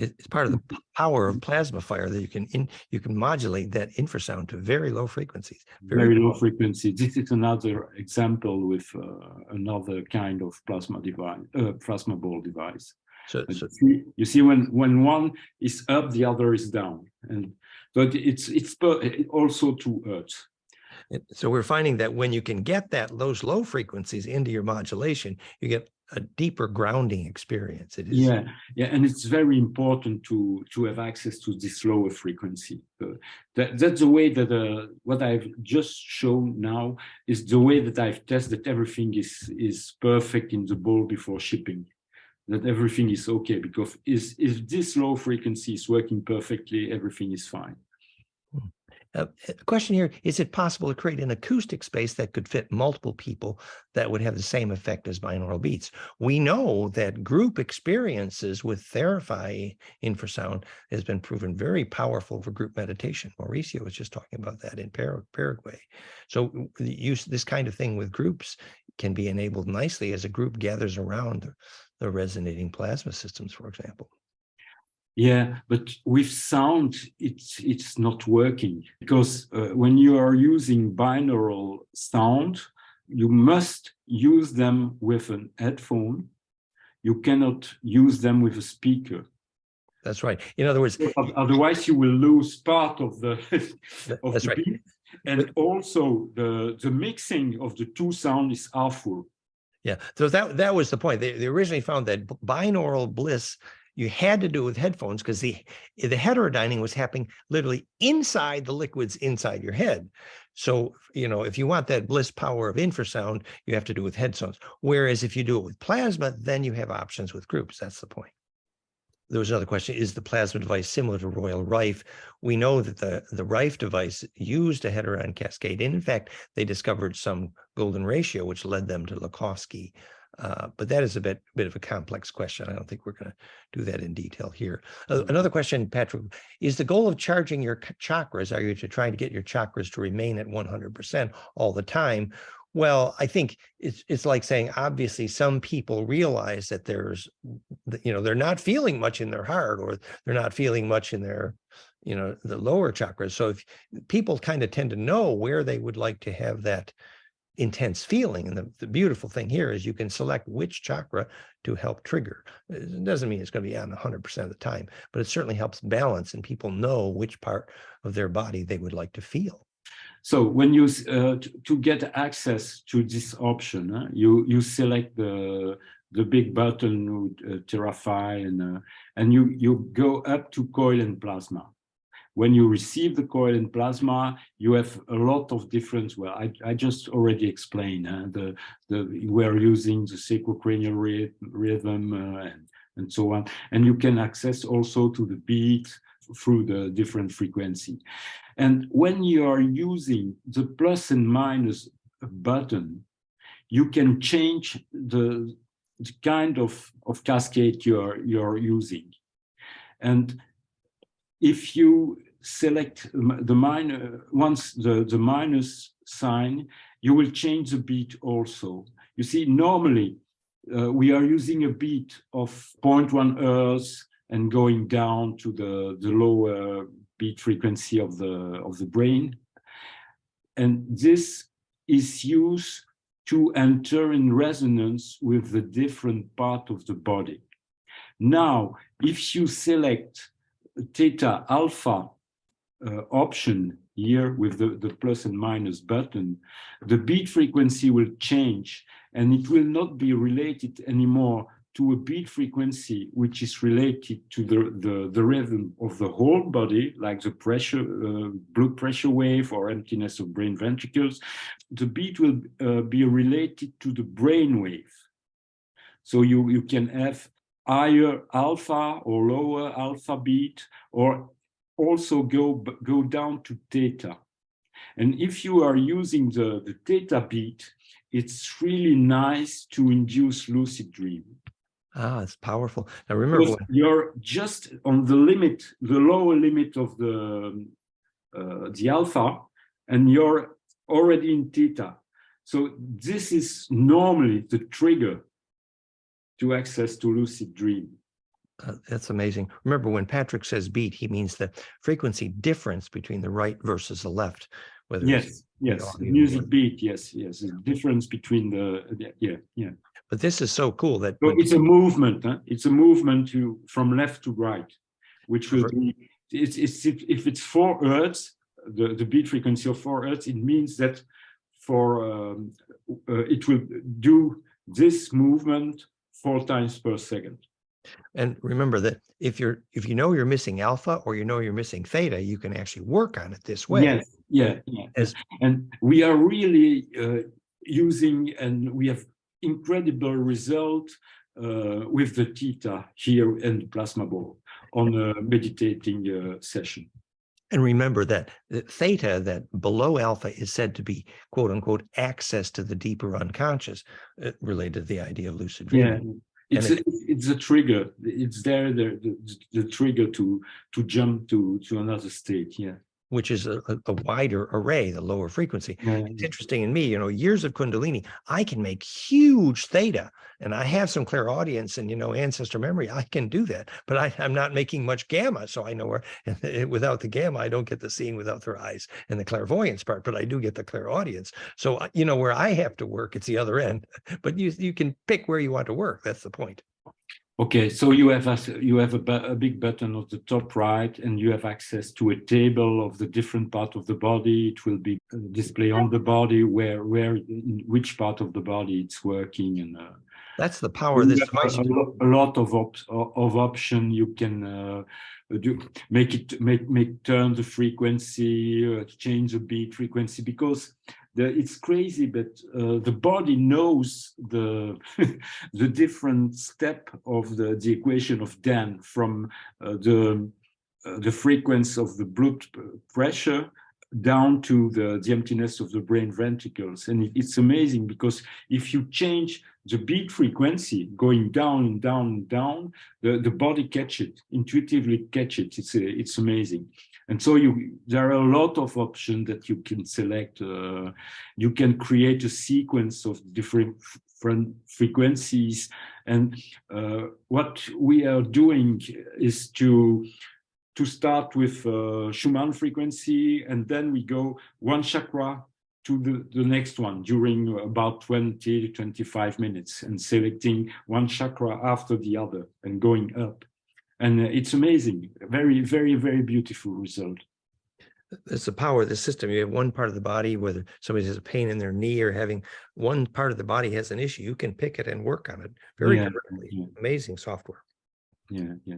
It's part of the power of PlasmaPHIre that you can modulate that infrasound to very low frequencies. Very low frequency. This is another example with another kind of plasma device, plasma ball device. So you see when one is up, the other is down, and but it's also 2 Hertz. So we're finding that when you can get those low frequencies into your modulation, you get a deeper grounding experience. It is. Yeah, and it's very important to have access to this lower frequency. That's the way that what I've just shown now is the way that I've tested that everything is perfect in the ball before shipping. That everything is okay, because if this low frequency is working perfectly, everything is fine. A question here, is it possible to create an acoustic space that could fit multiple people that would have the same effect as binaural beats? We know that group experiences with THERAPHI infrasound has been proven very powerful for group meditation. Mauricio was just talking about that in Paraguay. So this kind of thing with groups can be enabled nicely as a group gathers around the resonating plasma systems, for example. Yeah, but with sound, it's not working, because when you are using binaural sound, you must use them with an headphone. You cannot use them with a speaker. That's right. In other words, otherwise you will lose part of the that's right. beat, and also the mixing of the two sound is awful. Yeah, so that was the point. They originally found that binaural bliss, you had to do with headphones because the heterodyning was happening literally inside the liquids inside your head. So, if you want that bliss power of infrasound, you have to do it with headphones. Whereas if you do it with plasma, then you have options with groups. That's the point. There was another question, is the plasma device similar to Royal Rife? We know that the Rife device used a heterodyne cascade. And in fact, they discovered some golden ratio, which led them to Lakowski. But that is a bit of a complex question. I don't think we're going to do that in detail here. Another question, Patrick, is the goal of charging your chakras, are you to try to get your chakras to remain at 100% all the time? Well, I think it's like saying, obviously, some people realize that they're not feeling much in their heart, or they're not feeling much in their, the lower chakras. So if people kind of tend to know where they would like to have that intense feeling. And the beautiful thing here is you can select which chakra to help trigger. It doesn't mean it's going to be on 100% of the time, but it certainly helps balance, and people know which part of their body they would like to feel. So when you to get access to this option, you select the big button with THERAPHI, and you go up to coil and plasma. When you receive the coil and plasma, you have a lot of different. Well, I just already explained we're using the sacro-cranial rhythm and so on, and you can access also to the beat through the different frequency. And when you are using the plus and minus button, you can change the kind of cascade you're using. And if you select the minus, once the minus sign, you will change the beat also. You see, normally we are using a beat of 0.1 Hz and going down to the lower beat frequency of the brain. And this is used to enter in resonance with the different part of the body. Now, if you select theta alpha option here with the plus and minus button, the beat frequency will change, and it will not be related anymore to a beat frequency which is related to the rhythm of the whole body, like the pressure, blood pressure wave or emptiness of brain ventricles. The beat will be related to the brain wave. So you can have higher alpha or lower alpha beat, or also go down to theta. And if you are using the theta beat, it's really nice to induce lucid dream. Ah, it's powerful. Now remember, you're just on the limit, the lower limit of the alpha, and you're already in theta. So this is normally the trigger to access to lucid dream. That's amazing. Remember, when Patrick says beat, he means the frequency difference between the right versus the left. Whether yes, music beat. Yes, the difference between yeah. But this is so cool that so it's a movement. It's a movement from left to right, which will be. If it's 4 Hertz, the beat frequency of 4 Hertz, it means that it will do this movement 4 times per second. And remember that if you know you're missing alpha, or you know you're missing theta, you can actually work on it this way. Yes, and we are really using, and we have incredible result with the THETA here in the plasma ball on a meditating session. And remember that the theta, that below alpha, is said to be, quote unquote, access to the deeper unconscious, related to the idea of lucid dreaming. Yeah, it's a trigger. It's there, the trigger to jump to another state. Yeah. Which is a wider array, the lower frequency. Yeah. It's interesting in me, years of Kundalini, I can make huge theta, and I have some clairaudience and, ancestor memory. I can do that, but I'm not making much gamma. So I know where, without the gamma, I don't get the seeing without their eyes and the clairvoyance part, but I do get the clairaudience. So, where I have to work, it's the other end, but you can pick where you want to work. That's the point. Okay, so you have a big button at the top right, and you have access to a table of the different part of the body. It will be displayed on the body where in which part of the body it's working, and that's the power of this device. A lot of option. You can make turn the frequency, change the beat frequency, because it's crazy, but the body knows the the different step of the equation of Dan, from the frequency of the blood pressure down to the emptiness of the brain ventricles. And it's amazing, because if you change the beat frequency going down and down and down, the body catch it, intuitively catch it. It's amazing. And so there are a lot of options that you can select. You can create a sequence of different frequencies. And what we are doing is to start with Schumann frequency, and then we go one chakra to the next one during about 20 to 25 minutes, and selecting one chakra after the other and going up. And it's amazing. Very, very, very beautiful result. It's the power of the system. You have one part of the body, whether somebody has a pain in their knee or having one part of the body has an issue, you can pick it and work on it very directly. Yeah. Amazing software. Yeah, yeah.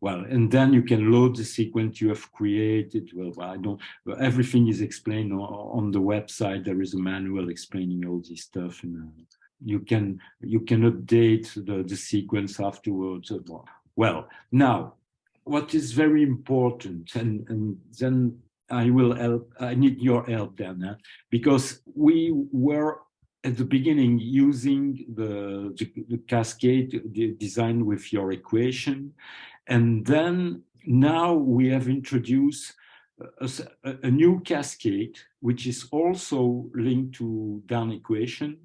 Well, and then you can load the sequence you have created. Well, everything is explained on the website. There is a manual explaining all this stuff, and you can update the sequence afterwards. Well, now, what is very important, and then I will help. I need your help, Dan, because we were at the beginning using the cascade designed with your equation, and then now we have introduced a new cascade, which is also linked to Dan equation,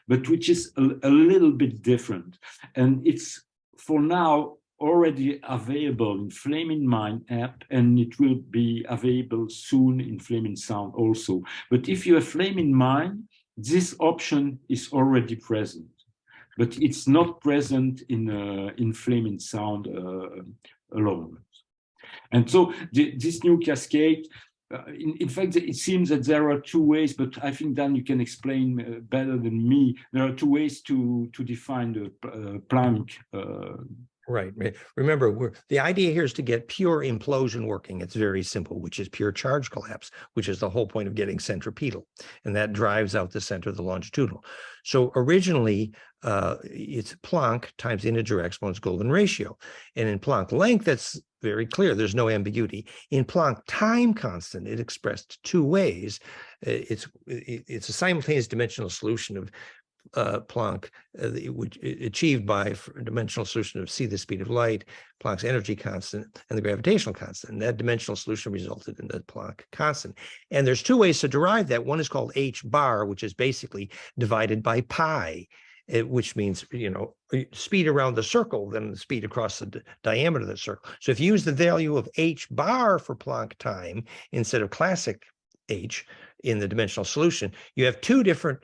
but which is a little bit different, and it's for now already available in FlameinMind app, and it will be available soon in FlameinSound also. But if you have FlameinMind, this option is already present, but it's not present in FlameinSound alone. And so this new cascade, in fact, it seems that there are two ways, but I think, Dan, you can explain better than me. There are two ways to define the Planck. Right. Remember, the idea here is to get pure implosion working. It's very simple, which is pure charge collapse, which is the whole point of getting centripetal. And that drives out the center of the longitudinal. So originally, it's Planck times integer exponents golden ratio. And in Planck length, that's very clear. There's no ambiguity. In Planck time constant, it expressed two ways. It's a simultaneous dimensional solution of Planck, achieved by a dimensional solution of c, the speed of light, Planck's energy constant, and the gravitational constant. And that dimensional solution resulted in the Planck constant. And there's two ways to derive that. One is called h bar, which is basically divided by pi, which means, speed around the circle, then the speed across the diameter of the circle. So if you use the value of h bar for Planck time instead of classic h in the dimensional solution, you have two different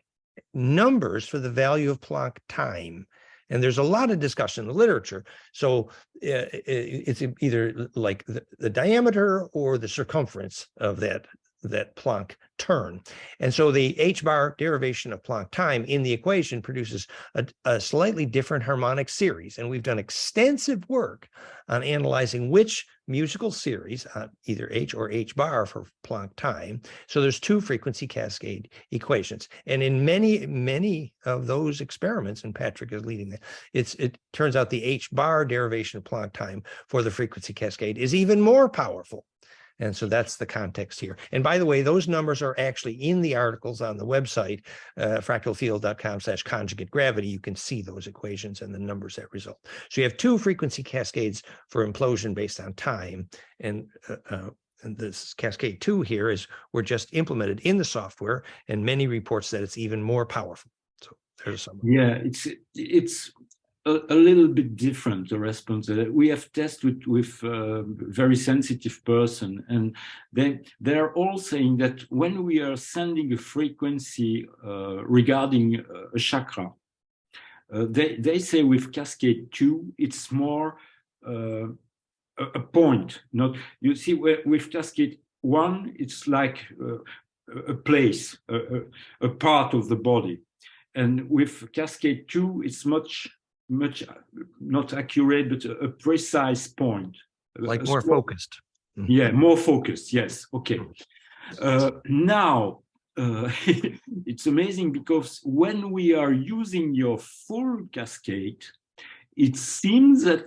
numbers for the value of Planck time. And there's a lot of discussion in the literature. So it's either like the diameter or the circumference of that Planck turn. And so the h bar derivation of Planck time in the equation produces a slightly different harmonic series. And we've done extensive work on analyzing which musical series, either h or h bar for Planck time. So there's two frequency cascade equations. And in many of those experiments, and Patrick is leading that, it turns out the h bar derivation of Planck time for the frequency cascade is even more powerful And so that's the context here. And by the way, those numbers are actually in the articles on the website, fractalfield.com/conjugate gravity. You can see those equations and the numbers that result. So you have two frequency cascades for implosion based on time. And this cascade 2 here were just implemented in the software, and many reports that it's even more powerful. So there's some. Yeah, it's a little bit different, the response. We have tested with very sensitive person, and they're all saying that when we are sending a frequency regarding a chakra, they say with cascade 2, it's more a point. Not, you see, with cascade 1, it's like a place, a part of the body. And with cascade 2, it's much not accurate, but a precise point. Like more focused. Yeah, more focused, yes. Okay. Now, it's amazing because when we are using your full cascade, it seems that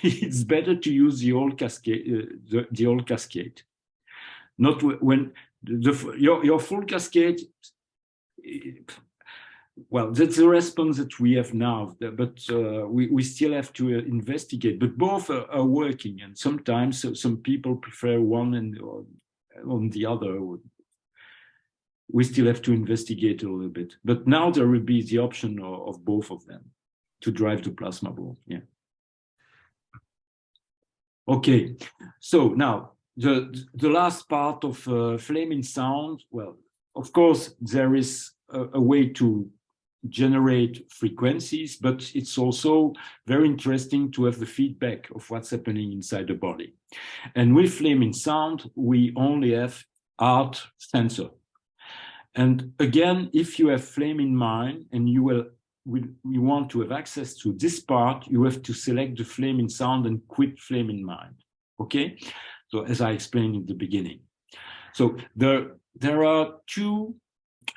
it's better to use the old cascade, the old cascade. Not when your full cascade. Well, that's the response that we have now, but we still have to investigate. But both are working, and sometimes some people prefer one and on the other. We still have to investigate a little bit. But now there will be the option of both of them to drive the plasma ball. Yeah. Okay. So now the last part of FlameinSound. Well, of course, there is a way to generate frequencies, but it's also very interesting to have the feedback of what's happening inside the body. And with FlameinSound, we only have art sensor. And again, if you have FlameinMind and you want to have access to this part, you have to select the FlameinSound and quit FlameinMind. Okay? So as I explained in the beginning. So there are two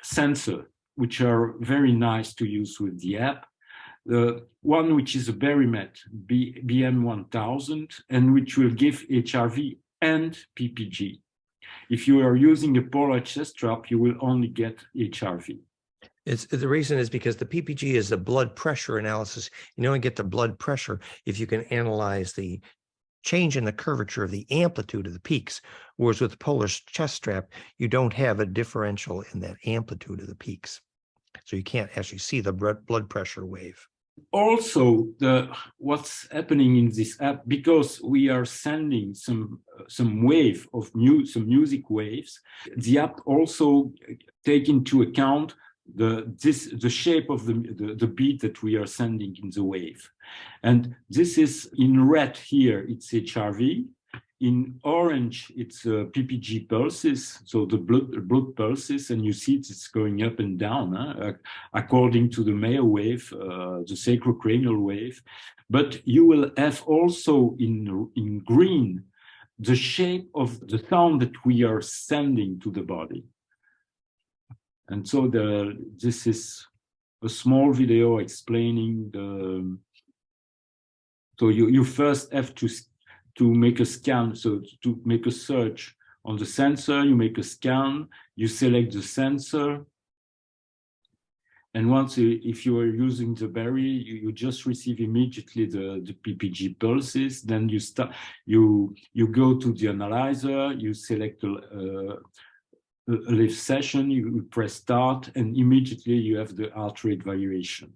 sensors which are very nice to use with the app. The one which is a Berimet BM1000 and which will give HRV and PPG. If you are using a polar chest strap, you will only get HRV. The reason is because the PPG is the blood pressure analysis. You only get the blood pressure if you can analyze the change in the curvature of the amplitude of the peaks, whereas with the polar chest strap, you don't have a differential in that amplitude of the peaks. So you can't actually see the blood pressure wave. Also, what's happening in this app, because we are sending some wave of some music waves, the app also take into account the shape of the beat that we are sending in the wave. And this is in red here, it's HRV. In orange, it's PPG pulses, so the blood pulses, and you see it's going up and down according to the Mayer wave, the sacro-cranial wave. But you will have also in green the shape of the sound that we are sending to the body. And so this is a small video explaining the. So you first have to make a scan, so to make a search on the sensor, you make a scan, you select the sensor, and once if you are using the Berry, you just receive immediately the PPG pulses. Then you go to the analyzer, you select a live session, you press start, and immediately you have the heart rate variation.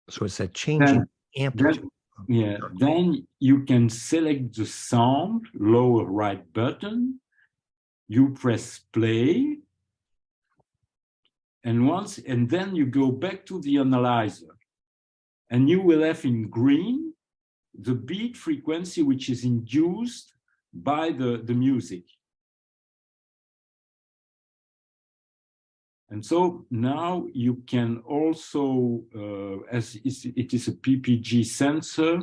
So it's a changing amplitude. Then you can select the sound, lower right button, you press play, and then you go back to the analyzer, and you will have in green the beat frequency which is induced by the music. And so now you can also, as it is a PPG sensor,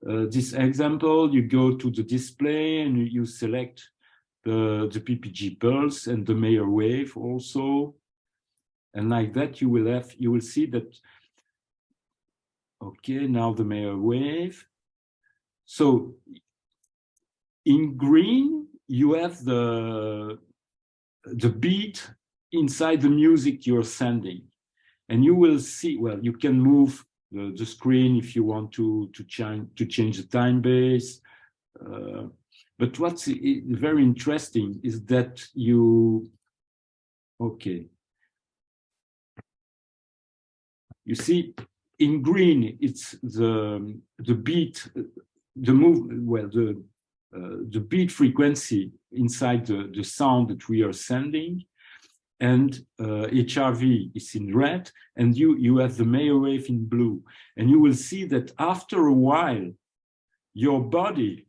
this example, you go to the display and you select the PPG pulse and the Mayer wave also. And like that, you will see that, okay, now the Mayer wave, So in green, you have the beat inside the music you're sending. And you will see, well, you can move the screen if you want to change the time base. But what's very interesting is that you see, in green, it's the beat, the beat frequency inside the sound that we are sending, and HRV is in red, and you have the Mayer wave in blue. And you will see that after a while, your body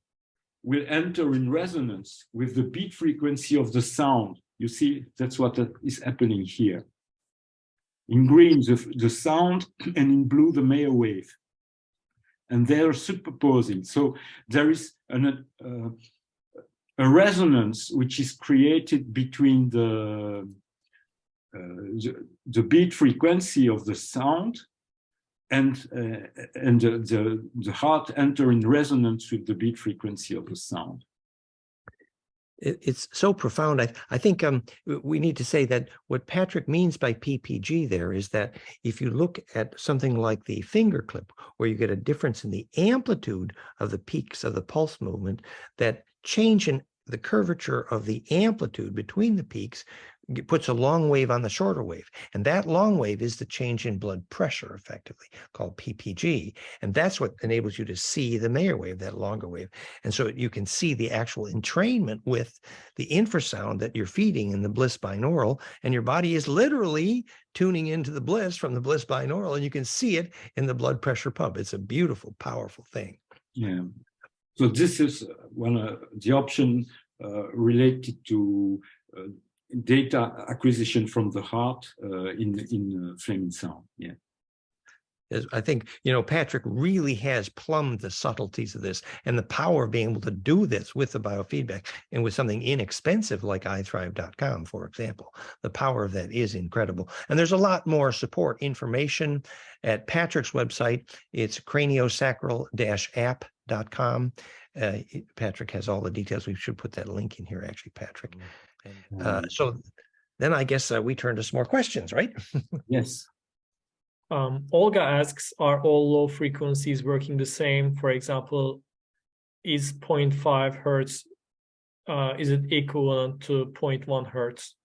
will enter in resonance with the beat frequency of the sound. You see, that's what is happening here. In green, the sound, and in blue, the Mayer wave. And they are superposing. So there is a resonance which is created between the beat frequency of the sound and the heart enter in resonance with the beat frequency of the sound. It's so profound. I think we need to say that what Patrick means by PPG there is that if you look at something like the finger clip, where you get a difference in the amplitude of the peaks of the pulse movement, that change in the curvature of the amplitude between the peaks puts a long wave on the shorter wave. And that long wave is the change in blood pressure, effectively, called PPG. And that's what enables you to see the Mayer wave, that longer wave. And so you can see the actual entrainment with the infrasound that you're feeding in the Bliss binaural, and your body is literally tuning into the Bliss from the Bliss binaural, and you can see it in the blood pressure pump. It's a beautiful, powerful thing. Yeah. So this is one the option related to data acquisition from the heart in FlameinSound. Yeah. I think, Patrick really has plumbed the subtleties of this and the power of being able to do this with the biofeedback and with something inexpensive like ithrive.com, for example. The power of that is incredible. And there's a lot more support information at Patrick's website. It's craniosacral-app.com. Patrick has all the details. We should put that link in here, actually, Patrick. So then I guess we turn to some more questions, right? Yes. Olga asks, are all low frequencies working the same? For example, is 0.5 hertz, is it equivalent to 0.1 hertz?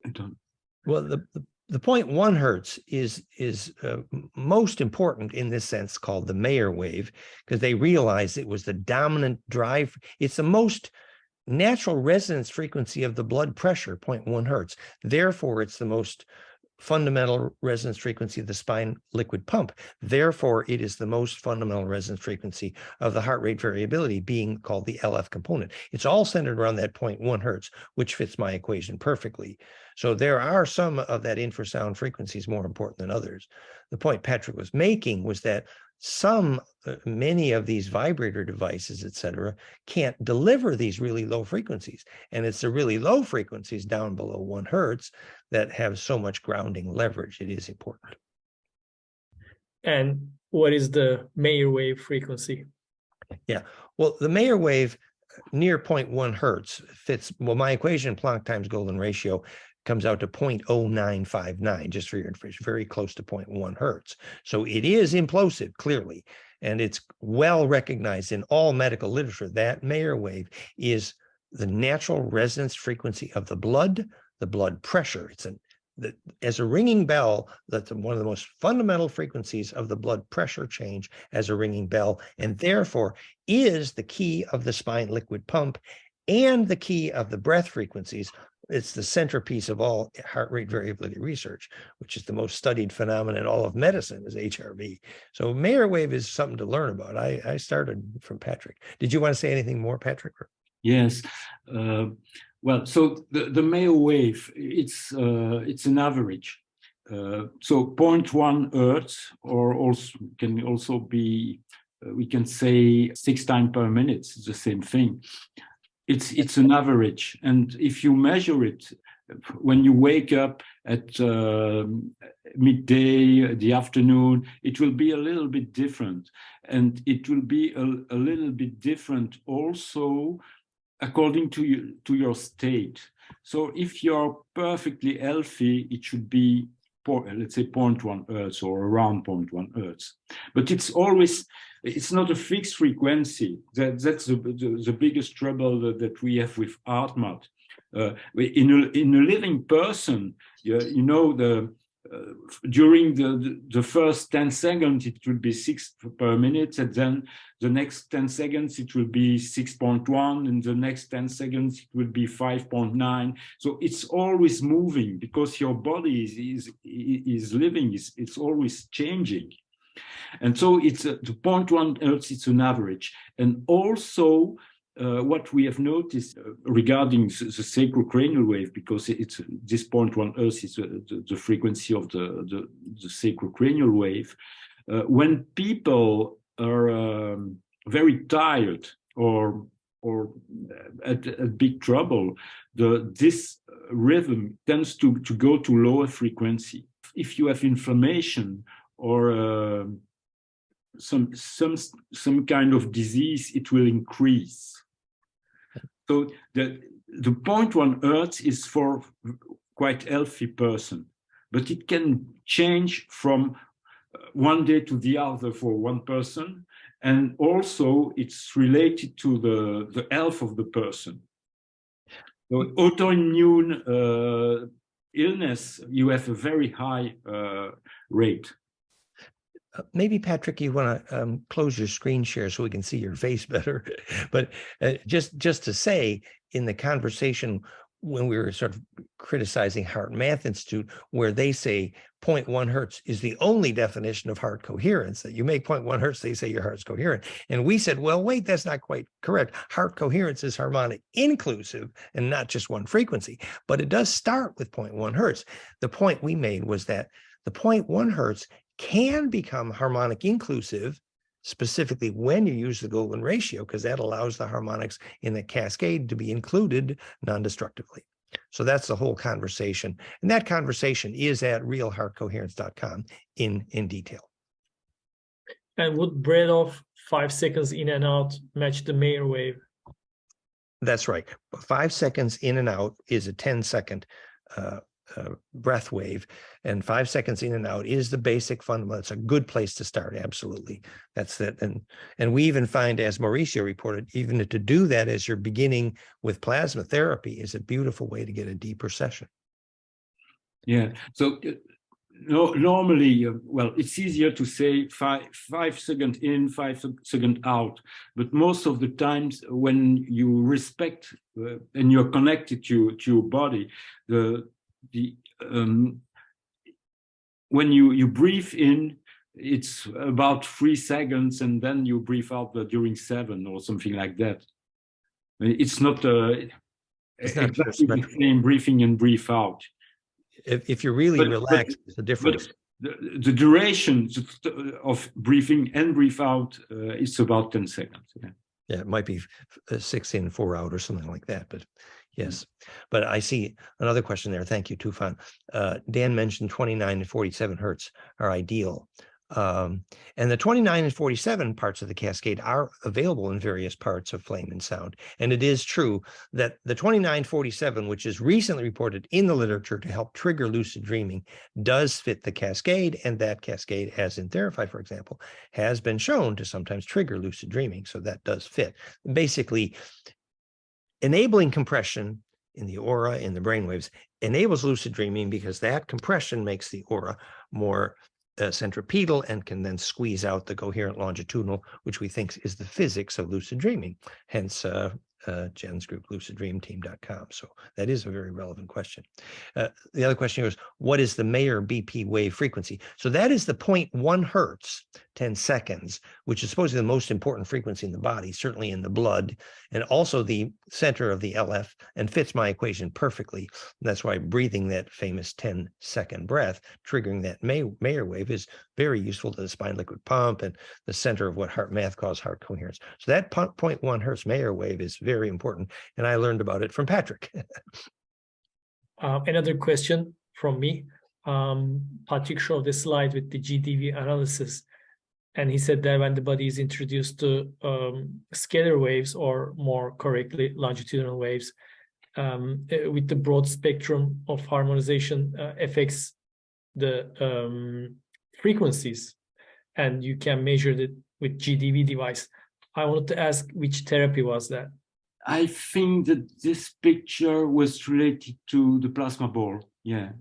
I don't. Well, the 0.1 hertz is most important in this sense, called the Mayer wave, because they realized it was the dominant drive. It's the most natural resonance frequency of the blood pressure, 0.1 hertz. Therefore, it's the most fundamental resonance frequency of the spine liquid pump. Therefore, it is the most fundamental resonance frequency of the heart rate variability, being called the LF component. It's all centered around that 0.1 hertz, which fits my equation perfectly. So there are some of that infrasound frequencies more important than others. The point Patrick was making was that many of these vibrator devices, et cetera, can't deliver these really low frequencies. And it's the really low frequencies down below 1 hertz that have so much grounding leverage. It is important. And what is the Mayer wave frequency? Yeah, well, the Mayer wave near 0.1 hertz fits, well, my equation, Planck times golden ratio, comes out to 0.0959, just for your information, very close to 0.1 hertz. So it is implosive, clearly, and it's well recognized in all medical literature that Mayer wave is the natural resonance frequency of the blood pressure. It's as a ringing bell, that's one of the most fundamental frequencies of the blood pressure change as a ringing bell, and therefore is the key of the spine liquid pump and the key of the breath frequencies. It's the centerpiece of all heart rate variability research, which is the most studied phenomenon in all of medicine, is HRV. So Mayer wave is something to learn about. I started from Patrick. Did you want to say anything more, Patrick? Yes. Well, so the Mayer wave, it's an average. So 0.1 hertz, or also can also be, we can say 6 times per minute. It's the same thing. It's an average, and if you measure it when you wake up at midday, the afternoon, it will be a little bit different. And it will be a little bit different also according to your state. So if you're perfectly healthy, it should be, let's say, 0.1 hertz or around 0.1 hertz. But it's always, it's not a fixed frequency. That's the biggest trouble that we have with HeartMath. In a living person, you know, during the first 10 seconds, it will be 6 per minute, and then the next 10 seconds, it will be 6.1, and the next 10 seconds, it will be 5.9. So it's always moving because your body is living, it's always changing. And so it's the 0.1 hertz, it's an average. And also, what we have noticed regarding the sacro-cranial wave, because it's this 0.1 hertz is the frequency of the sacro-cranial wave. When people are very tired or at big trouble, this rhythm tends to go to lower frequency. If you have inflammation or some kind of disease, it will increase. So the 0.1 hertz is for quite healthy person, but it can change from one day to the other for one person, and also it's related to the health of the person. So autoimmune illness, you have a very high rate. Maybe, Patrick, you want to close your screen share so we can see your face better. But just to say, in the conversation when we were sort of criticizing HeartMath Institute, where they say 0.1 hertz is the only definition of heart coherence, that you make 0.1 hertz, they say your heart's coherent. And we said, well, wait, that's not quite correct. Heart coherence is harmonic inclusive and not just one frequency, but it does start with 0.1 hertz. The point we made was that the 0.1 hertz can become harmonic inclusive, specifically when you use the golden ratio, because that allows the harmonics in the cascade to be included non-destructively. So that's the whole conversation. And that conversation is at realheartcoherence.com in detail. And would breath of 5 seconds in and out match the Meyer wave? That's right. 5 seconds in and out is a 10-second breath wave, and 5 seconds in and out is the basic fundamental. It's a good place to start. Absolutely. That's it. And we even find, as Mauricio reported, even to do that as you're beginning with plasma therapy is a beautiful way to get a deeper session. Yeah. So normally, well, it's easier to say 5 seconds in, 5 seconds out, but most of the times when you respect and you're connected to your body, when you breathe in, it's about 3 seconds, and then you breathe out during 7 or something like that. It's not exactly the same breathing and breathe out. If you're really relaxed, it's a difference. The duration of breathing and breathe out is about 10 seconds. Yeah, it might be 6 in, 4 out or something like that, but yes. But I see another question there. Thank you, Tufan. Dan mentioned 29 and 47 hertz are ideal. And the 29 and 47 parts of the cascade are available in various parts of FlameinSound. And it is true that the 29-47, which is recently reported in the literature to help trigger lucid dreaming, does fit the cascade. And that cascade, as in THERAPHI, for example, has been shown to sometimes trigger lucid dreaming. So that does fit. Basically, enabling compression in the aura, in the brainwaves, enables lucid dreaming because that compression makes the aura more centripetal and can then squeeze out the coherent longitudinal, which we think is the physics of lucid dreaming, hence Jen's group, luciddreamteam.com. So that is a very relevant question. The other question here is, what is the Meyer BP wave frequency? So that is the 0.1 hertz, 10 seconds, which is supposedly the most important frequency in the body, certainly in the blood, and also the center of the LF, and fits my equation perfectly. And that's why breathing that famous 10-second breath, triggering that Meyer wave, is very useful to the spine liquid pump and the center of what HeartMath calls heart coherence. So that 0.1 hertz Meyer wave is very important, and I learned about it from Patrick. Another question from me. Patrick showed the slide with the GDV analysis, and he said that when the body is introduced to scalar waves, or more correctly, longitudinal waves, with the broad spectrum of harmonization affects the frequencies, and you can measure it with GDV device. I wanted to ask, which therapy was that? I think that this picture was related to the plasma ball. Yeah.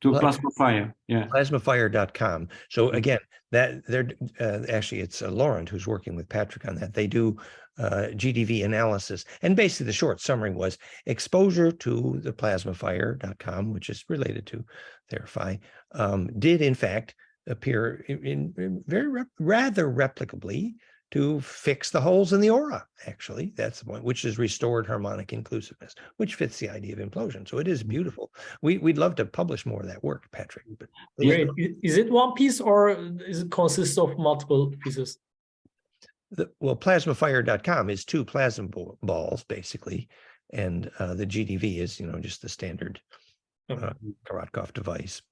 To PlasmaPHIre. Yeah. PlasmaPHIre.com. So again, that they're actually it's Laurent who's working with Patrick on that. They do GDV analysis, and basically the short summary was exposure to the PlasmaPHIre.com, which is related to THERAPHI, did in fact appear in very rather replicably to fix the holes in the aura. Actually, that's the point, which is restored harmonic inclusiveness, which fits the idea of implosion. So it is beautiful. We'd love to publish more of that work, Patrick. But Great. Is it one piece, or is it consists of multiple pieces? Well, PlasmaPHIre.com is 2 plasma balls basically, and the GDV is just the standard Korotkov device.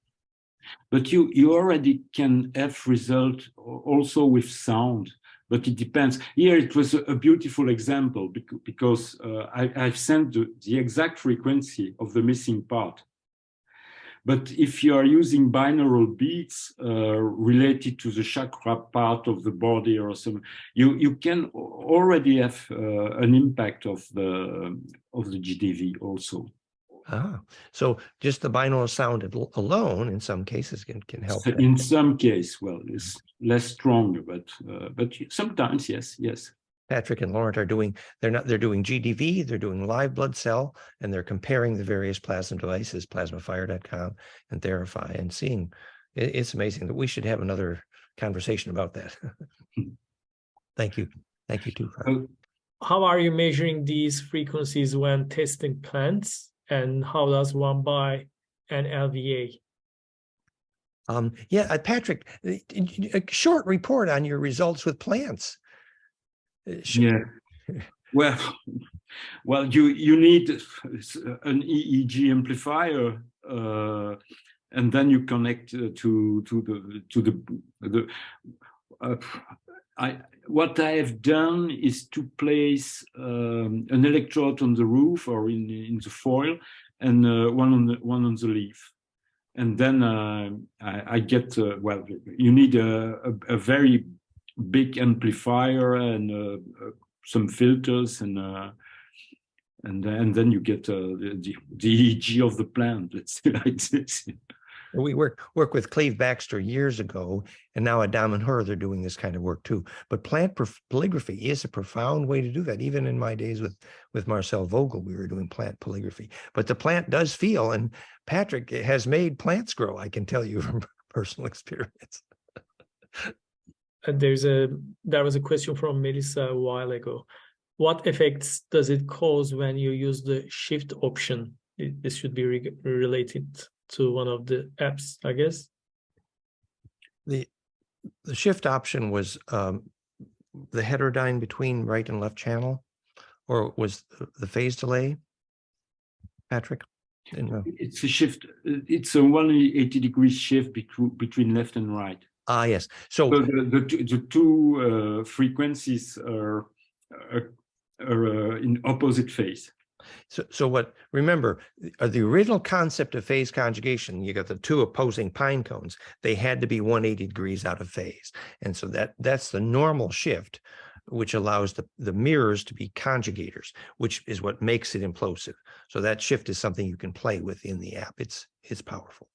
But you already can have result also with sound. But it depends. Here it was a beautiful example because I've sent the exact frequency of the missing part. But if you are using binaural beats related to the chakra part of the body or something, you can already have an impact of the GDV also. So just the binaural sound alone, in some cases, can help. In some case, well, it's less strong, but sometimes, yes. Patrick and Laurent are doing. They're doing GDV. They're doing live blood cell, and they're comparing the various plasma devices, PlasmaPHIre.com and THERAPHI, and seeing. It's amazing that we should have another conversation about that. Thank you too. How are you measuring these frequencies when testing plants? And how does one buy an LVA? Patrick, a short report on your results with plants. Yeah. Well, you need an EEG amplifier, and then you connect what I have done is to place an electrode on the roof or in the foil, and one on the leaf, and then I get you need a very big amplifier and some filters, and then you get the EEG of the plant. Let's say like this. We work with Cleve Baxter years ago, and now at Dom and Her, they're doing this kind of work too. But plant polygraphy is a profound way to do that. Even in my days with Marcel Vogel, we were doing plant polygraphy. But the plant does feel, and Patrick has made plants grow, I can tell you from personal experience. There was a question from Melissa a while ago. What effects does it cause when you use the shift option? This should be related to one of the apps, I guess. The shift option was the heterodyne between right and left channel, or was the phase delay, Patrick? It's a shift. It's a 180-degree shift between left and right. Yes. So the two frequencies are in opposite phase. So remember, the original concept of phase conjugation, you got the 2 opposing pine cones, they had to be 180 degrees out of phase. And so that's the normal shift, which allows the mirrors to be conjugators, which is what makes it implosive. So that shift is something you can play with in the app. It's powerful.